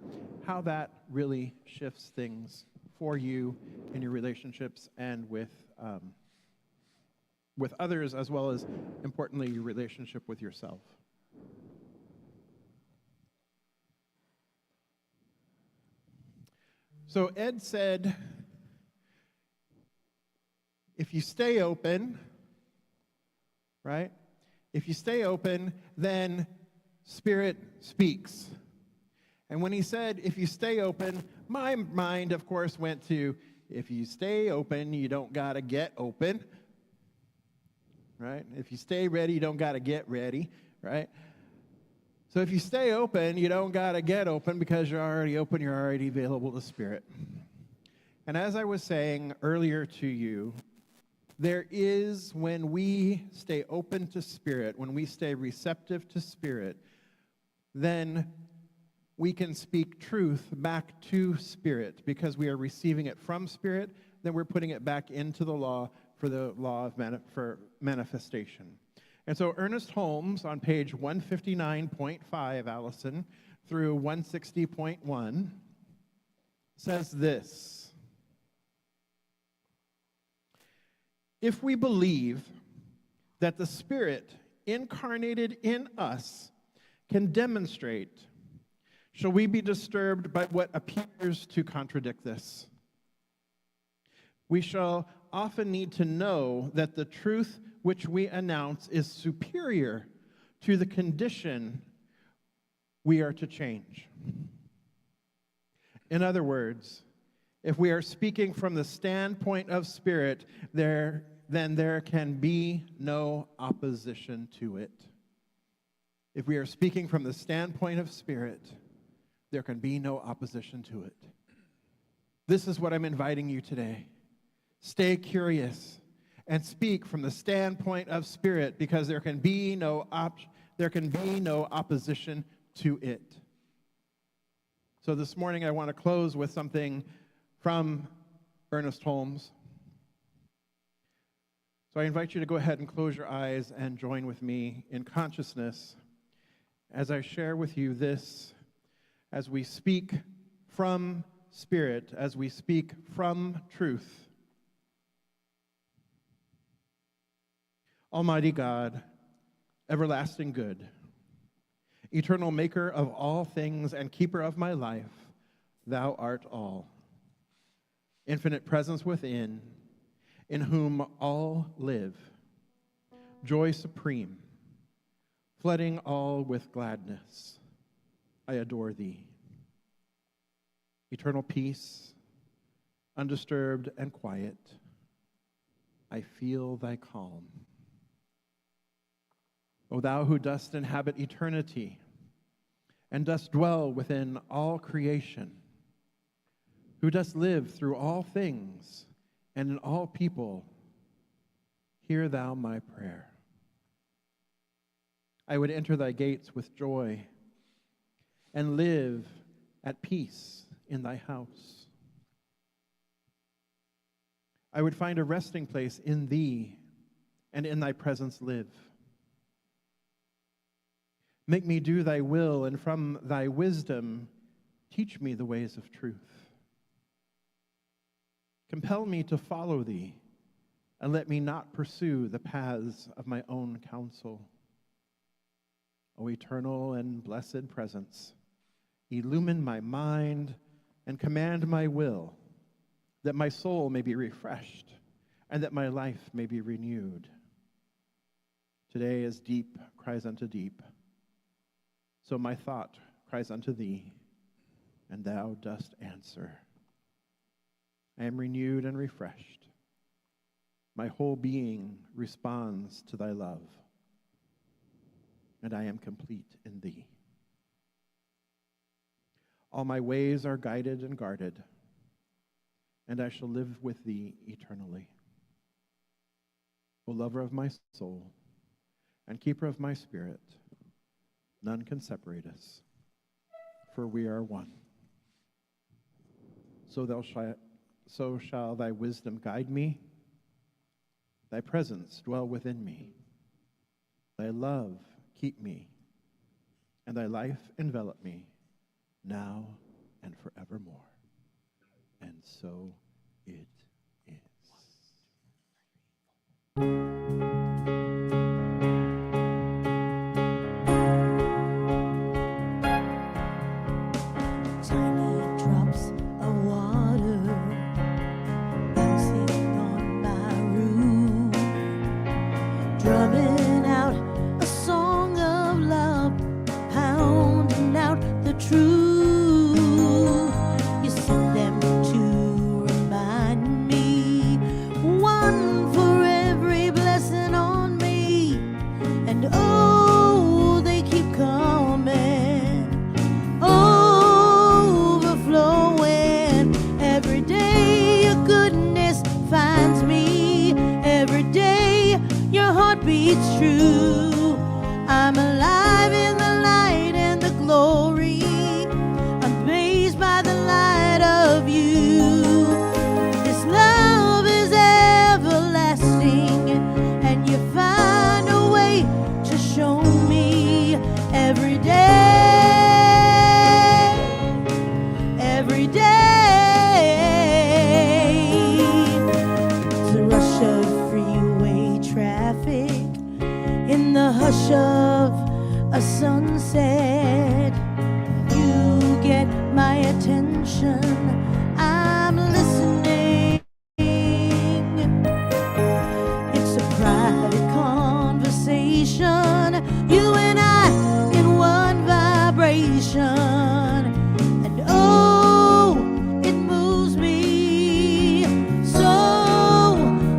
how that really shifts things for you in your relationships and with others, as well as, importantly, your relationship with yourself. So Ed said, if you stay open, right? If you stay open, then Spirit speaks. And when he said, if you stay open, my mind, of course, went to, if you stay open, you don't got to get open, right? If you stay ready, you don't got to get ready, right? So if you stay open, you don't got to get open because you're already open, you're already available to Spirit. And as I was saying earlier to you, there is, when we stay open to Spirit, when we stay receptive to Spirit, then we can speak truth back to Spirit because we are receiving it from Spirit, then we're putting it back into the law for the law of for manifestation. And so Ernest Holmes on page 159.5, Allison, through 160.1 says this: if we believe that the Spirit incarnated in us can demonstrate, shall we be disturbed by what appears to contradict this? We shall often need to know that the truth which we announce is superior to the condition we are to change. In other words, if we are speaking from the standpoint of Spirit, then there can be no opposition to it. If we are speaking from the standpoint of Spirit, there can be no opposition to it. This is what I'm inviting you today. Stay curious and speak from the standpoint of Spirit, because there can be no opposition to it. So this morning I want to close with something from Ernest Holmes. So I invite you to go ahead and close your eyes and join with me in consciousness as I share with you this, as we speak from Spirit, as we speak from truth. Almighty God, everlasting good, eternal maker of all things and keeper of my life, thou art all. Infinite presence within, in whom all live, joy supreme, flooding all with gladness, I adore thee. Eternal peace, undisturbed and quiet, I feel thy calm. O thou who dost inhabit eternity and dost dwell within all creation, who dost live through all things and in all people, hear thou my prayer. I would enter thy gates with joy and live at peace in thy house. I would find a resting place in thee and in thy presence live. Make me do thy will, and from thy wisdom teach me the ways of truth. Compel me to follow thee, and let me not pursue the paths of my own counsel. O eternal and blessed presence, illumine my mind and command my will, that my soul may be refreshed and that my life may be renewed. Today as deep cries unto deep, so my thought cries unto thee, and thou dost answer. I am renewed and refreshed. My whole being responds to thy love, and I am complete in thee. All my ways are guided and guarded, and I shall live with thee eternally. O lover of my soul and keeper of my spirit, none can separate us, for we are one. So so shall thy wisdom guide me, thy presence dwell within me, thy love keep me, and thy life envelop me, now and forevermore. And so it is. Tiny drops of water bouncing on my roof, drumming out a song of love, pounding out the truth. You send them to remind me, one for every blessing on me, and oh, they keep coming, overflowing. Every day your goodness finds me, every day your heart beats true. I'm alive in the light and the glory, amazed by the light of you. This love is everlasting, and you find a way to show me every day, every day. It's a rush of freeway traffic in the hush of a sunset. You get my attention, I'm listening. It's a private conversation, you and I in one vibration. And oh, it moves me so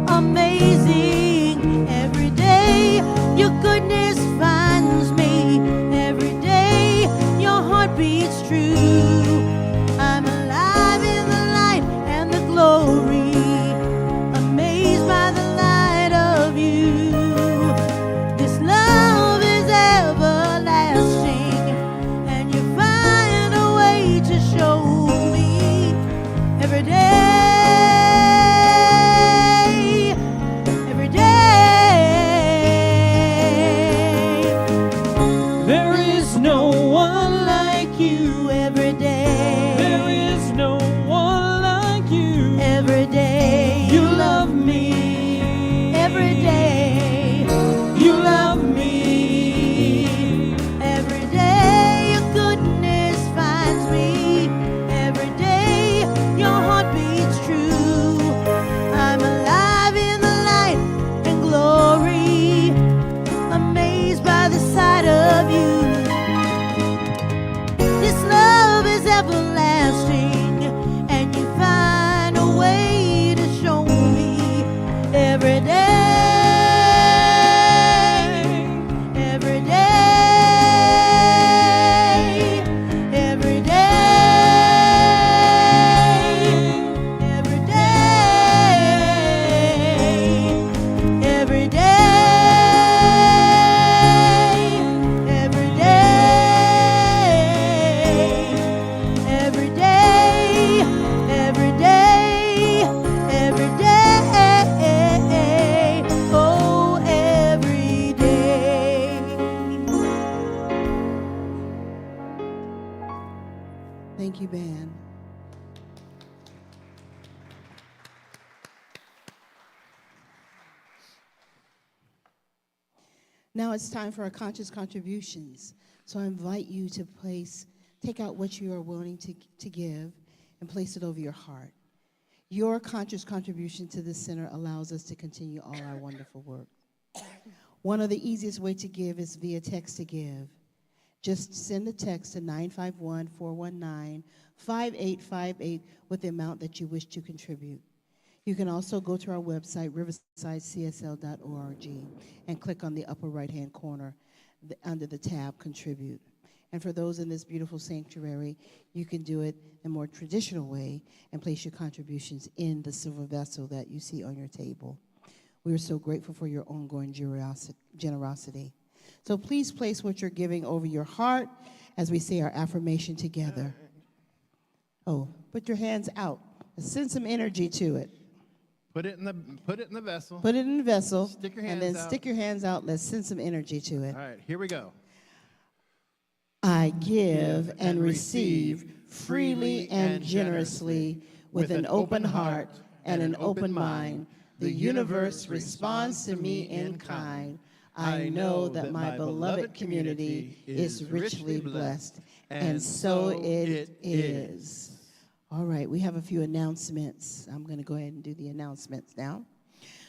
amazing. Every day your goodness finds me, every day your heart beats true. I'm alive in the light and the glory, amazed by the light of you. This love is everlasting, and you find a way to show me every day, every day. There is no one like you. Every day, There is no one like you. every day, You love me. every day, You love me. every day your goodness finds me, every day your heart beats true. I'm alive in the light and glory, amazed by the sight of you. This love is everlasting, and you find a way to show me every day, every day, every day, every day, every day, every day, every day, every day, every day, oh, every day. Thank you, band. Now it's time for our conscious contributions. So I invite you to take out what you are willing to give and place it over your heart. Your conscious contribution to this center allows us to continue all our wonderful work. One of the easiest way to give is via text to give. Just send a text to 951-419-5858 with the amount that you wish to contribute. You can also go to our website, riversidecsl.org, and click on the upper right-hand corner under the tab Contribute. And for those in this beautiful sanctuary, you can do it in a more traditional way and place your contributions in the silver vessel that you see on your table. We are so grateful for your ongoing generosity. So please place what you're giving over your heart as we say our affirmation together. Oh, put your hands out. Send some energy to it. Put it in the vessel. Put it in the vessel. Stick your and hands then out. stick your hands out. Let's send some energy to it. All right, here we go. I give and receive freely and generously with an open heart and an open mind. The universe responds to me in kind. I know that my beloved community is richly blessed, and so it is. All right, we have a few announcements. I'm going to go ahead and do the announcements now.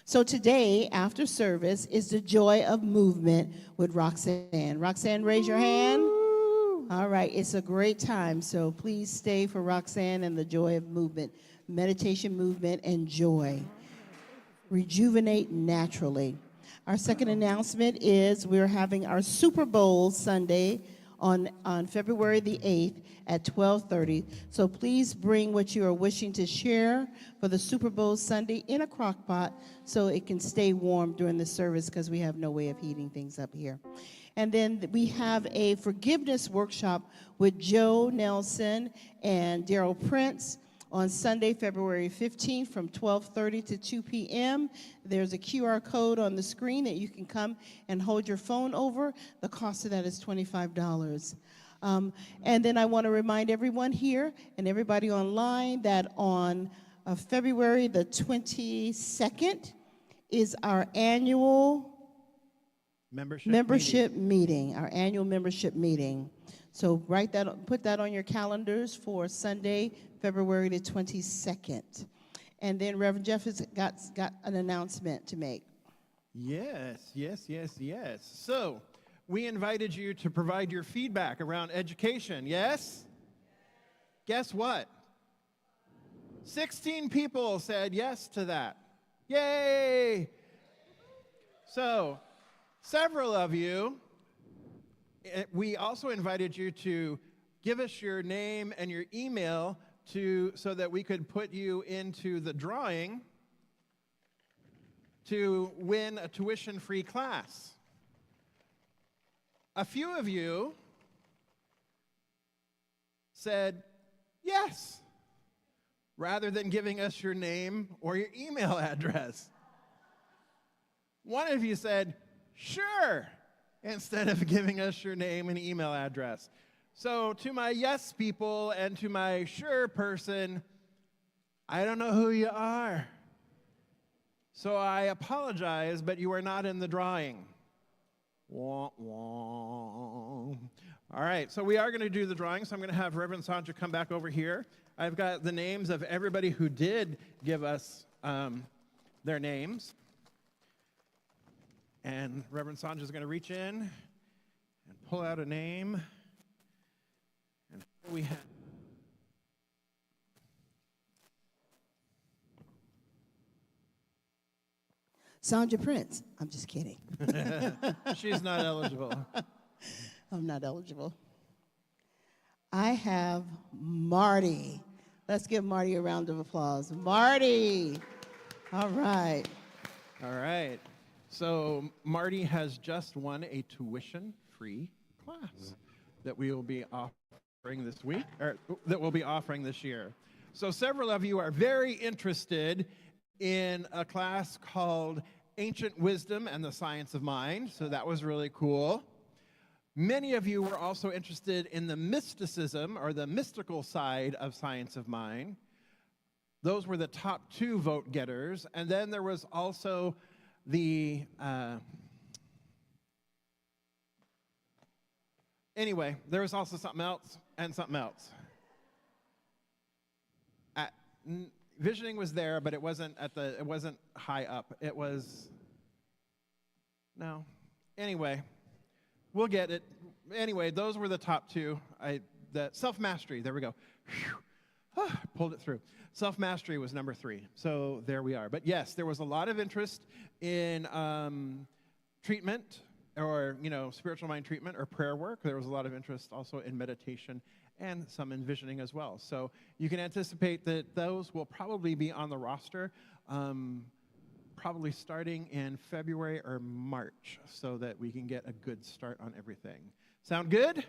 So today, after service, is the Joy of Movement with Roxanne. Roxanne, raise your hand. All right, it's a great time, so please stay for Roxanne and the Joy of Movement. Meditation, movement, and joy. Rejuvenate naturally. Our second announcement is we're having our Super Bowl Sunday on February the 8th at 12:30. So please bring what you are wishing to share for the Super Bowl Sunday in a crock pot so it can stay warm during the service because we have no way of heating things up here. And then we have a forgiveness workshop with Joe Nelson and Daryl Prince on Sunday, February 15th from 12:30 to 2 p.m. There's a QR code on the screen that you can come and hold your phone over. The cost of that is $25. And then I want to remind everyone here and everybody online that on February the 22nd is our annual membership meeting, our annual membership meeting. So put that on your calendars for Sunday, February the 22nd. And then Reverend Jeff has got an announcement to make. Yes. So, we invited you to provide your feedback around education, yes? Guess what? 16 people said yes to that. Yay! So, several of you, we also invited you to give us your name and your email so that we could put you into the drawing to win a tuition-free class. A few of you said yes, rather than giving us your name or your email address. One of you said, sure, instead of giving us your name and email address. So to my yes people and to my sure person, I don't know who you are. So I apologize, but you are not in the drawing. Wah, wah. All right, so we are going to do the drawing, so I'm going to have Reverend Sandra come back over here. I've got the names of everybody who did give us their names. And Reverend Sandra is going to reach in and pull out a name. And here we have Sandra Prince. I'm just kidding. She's not eligible. I'm not eligible. I have Marty. Let's give Marty a round of applause. Marty. All right. All right. So Marty has just won a tuition-free class that we will be offering this week, or that we'll be offering this year. So several of you are very interested in a class called Ancient Wisdom and the Science of Mind, so that was really cool. Many of you were also interested in the mysticism or the mystical side of Science of Mind. Those were the top two vote getters. And then there was also the, anyway, there was also something else and something else. Visioning was there, but it wasn't it wasn't high up. It was, no. Anyway, we'll get it. Anyway, those were the top two. The self-mastery, there we go. Pulled it through. Self-mastery was number 3. So there we are. But yes, there was a lot of interest in treatment or, spiritual mind treatment or prayer work. There was a lot of interest also in meditation and some envisioning as well. So you can anticipate that those will probably be on the roster probably starting in February or March so that we can get a good start on everything. Sound good?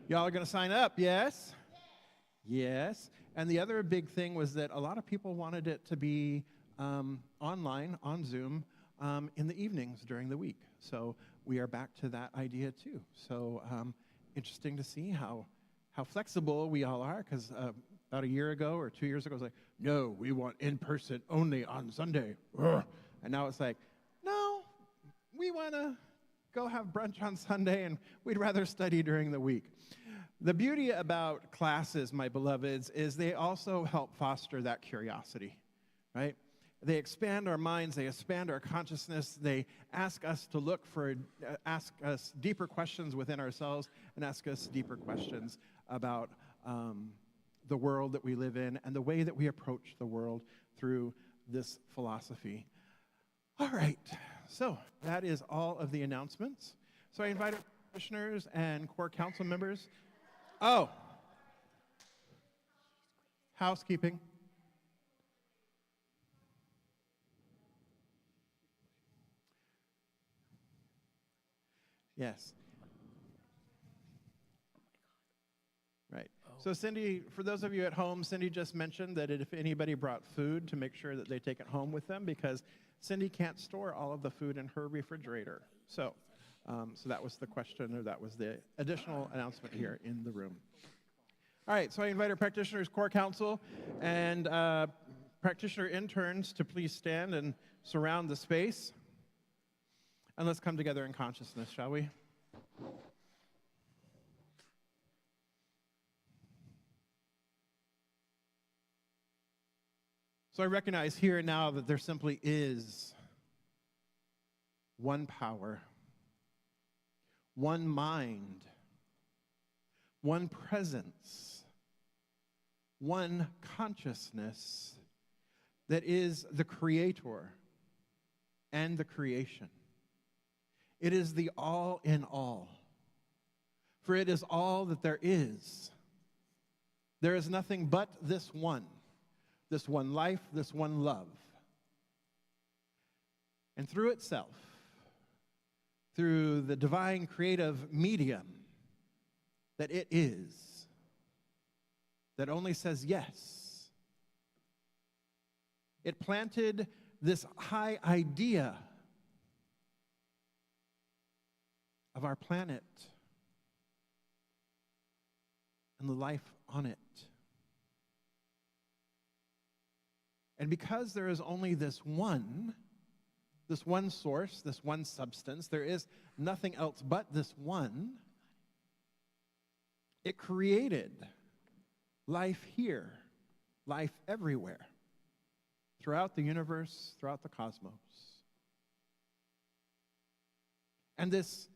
Y'all are going to sign up, yes? Yes. And the other big thing was that a lot of people wanted it to be online, on Zoom, in the evenings during the week. So we are back to that idea too. So interesting to see how flexible we all are, because about a year ago or 2 years ago, it was like, no, we want in-person only on Sunday. Ugh. And now it's like, no, we want to go have brunch on Sunday, and we'd rather study during the week. The beauty about classes, my beloveds, is they also help foster that curiosity, right? They expand our minds, they expand our consciousness, they ask us to look for, ask us deeper questions within ourselves, and ask us deeper questions about the world that we live in and the way that we approach the world through this philosophy. All right, so that is all of the announcements. So I invite our commissioners and core council members. Oh, housekeeping. Yes. Right. So Cindy, for those of you at home, Cindy just mentioned that if anybody brought food, to make sure that they take it home with them, because Cindy can't store all of the food in her refrigerator. So that was the question, or that was the additional announcement here in the room. All right, so I invite our practitioners, core council, and practitioner interns to please stand and surround the space. And let's come together in consciousness, shall we? So I recognize here and now that there simply is one power, one mind, one presence, one consciousness that is the creator and the creation. It is the all in all, for it is all that there is. There is nothing but this one life, this one love. And through itself, through the divine creative medium that it is, that only says yes, it planted this high idea of our planet and the life on it. And because there is only this one source, this one substance, there is nothing else but this one, it created life here, life everywhere, throughout the universe, throughout the cosmos. And this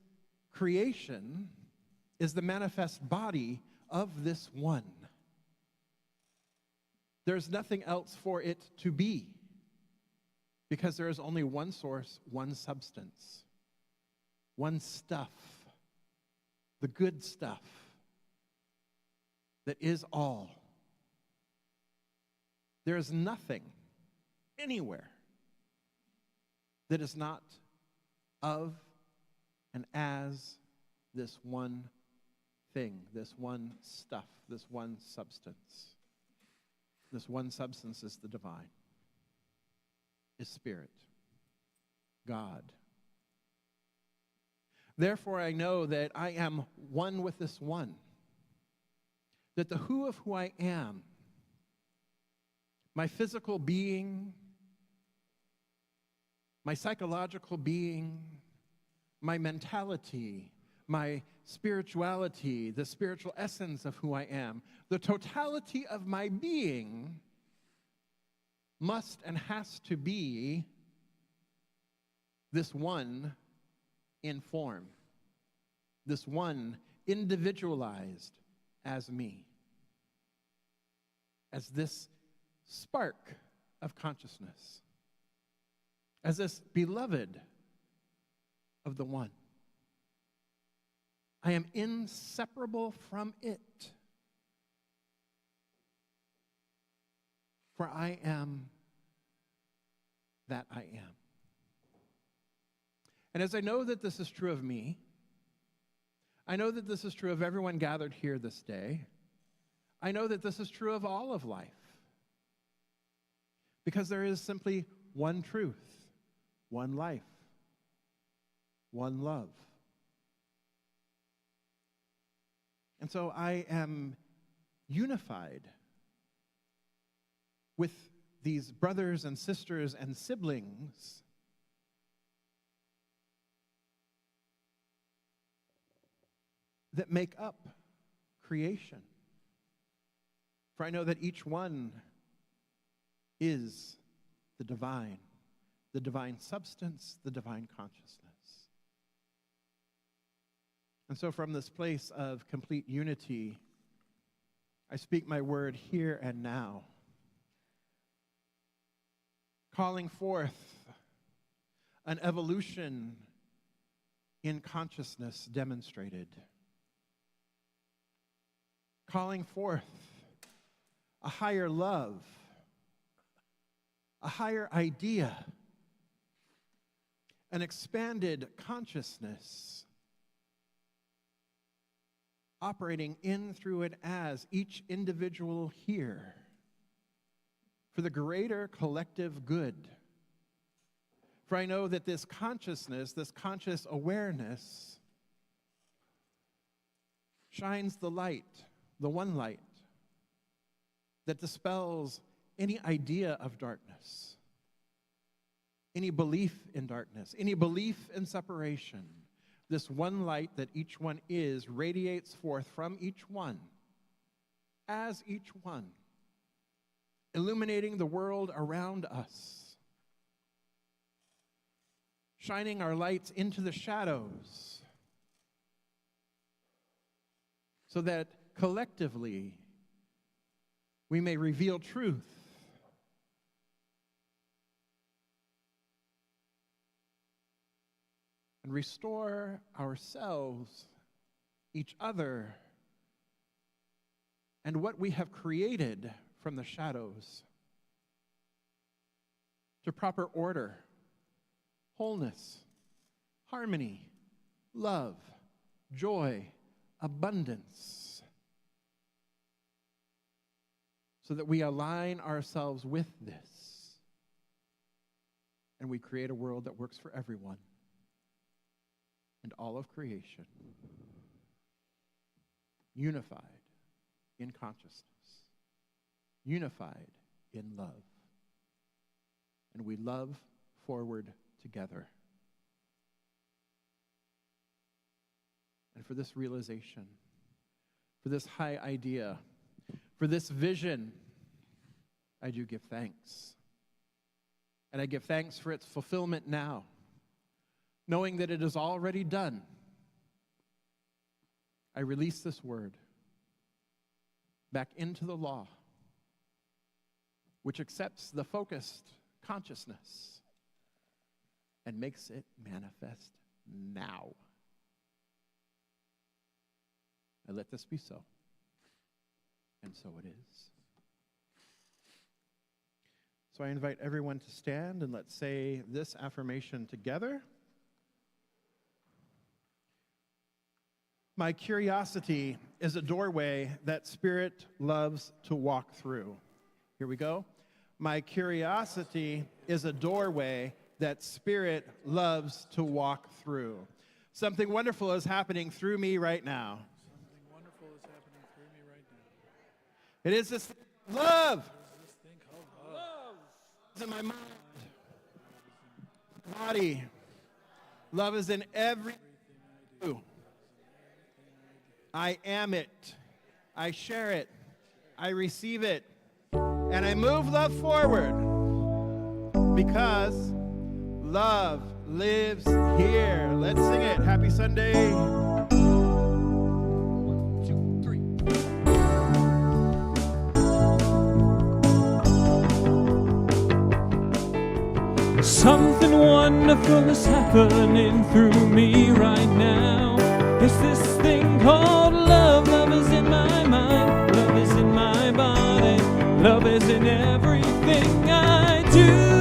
creation is the manifest body of this one. There's nothing else for it to be, because there is only one source, one substance, one stuff, the good stuff that is all. There is nothing anywhere that is not of and as this one thing, this one stuff, this one substance. This one substance is the divine, is spirit, God. Therefore, I know that I am one with this one, that the who of who I am, my physical being, my psychological being, my mentality, my spirituality, the spiritual essence of who I am, the totality of my being must and has to be this one in form, this one individualized as me, as this spark of consciousness, as this beloved of the one. I am inseparable from it, for I am that I am. And as I know that this is true of me, I know that this is true of everyone gathered here this day, I know that this is true of all of life. Because there is simply one truth, one life, one love. And so I am unified with these brothers and sisters and siblings that make up creation. For I know that each one is the divine substance, the divine consciousness. And so from this place of complete unity, I speak my word here and now, calling forth an evolution in consciousness demonstrated, calling forth a higher love, a higher idea, an expanded consciousness, operating in, through, and as each individual here for the greater collective good. For I know that this consciousness, this conscious awareness, shines the light, the one light, that dispels any idea of darkness, any belief in darkness, any belief in separation. This one light that each one is radiates forth from each one, as each one, illuminating the world around us, shining our lights into the shadows, so that collectively we may reveal truth, and restore ourselves, each other, and what we have created from the shadows to proper order, wholeness, harmony, love, joy, abundance, so that we align ourselves with this and we create a world that works for everyone and all of creation, unified in consciousness, unified in love, and we love forward together. And for this realization, for this high idea, for this vision, I do give thanks. And I give thanks for its fulfillment now, knowing that it is already done. I release this word back into the law, which accepts the focused consciousness and makes it manifest now. I let this be so, and so it is. So I invite everyone to stand and let's say this affirmation together. My curiosity is a doorway that Spirit loves to walk through. Here we go. My curiosity is a doorway that Spirit loves to walk through. Something wonderful is happening through me right now. Something wonderful is happening through me right now. It is this love. There's this thing called love. It's in my mind, body. Love is in everything I do. I am it. I share it. I receive it. And I move love forward because love lives here. Let's sing it. Happy Sunday. 1, 2, 3. Something wonderful is happening through me right now. It's this thing called love. Love is in my mind. Love is in my body. Love is in everything I do.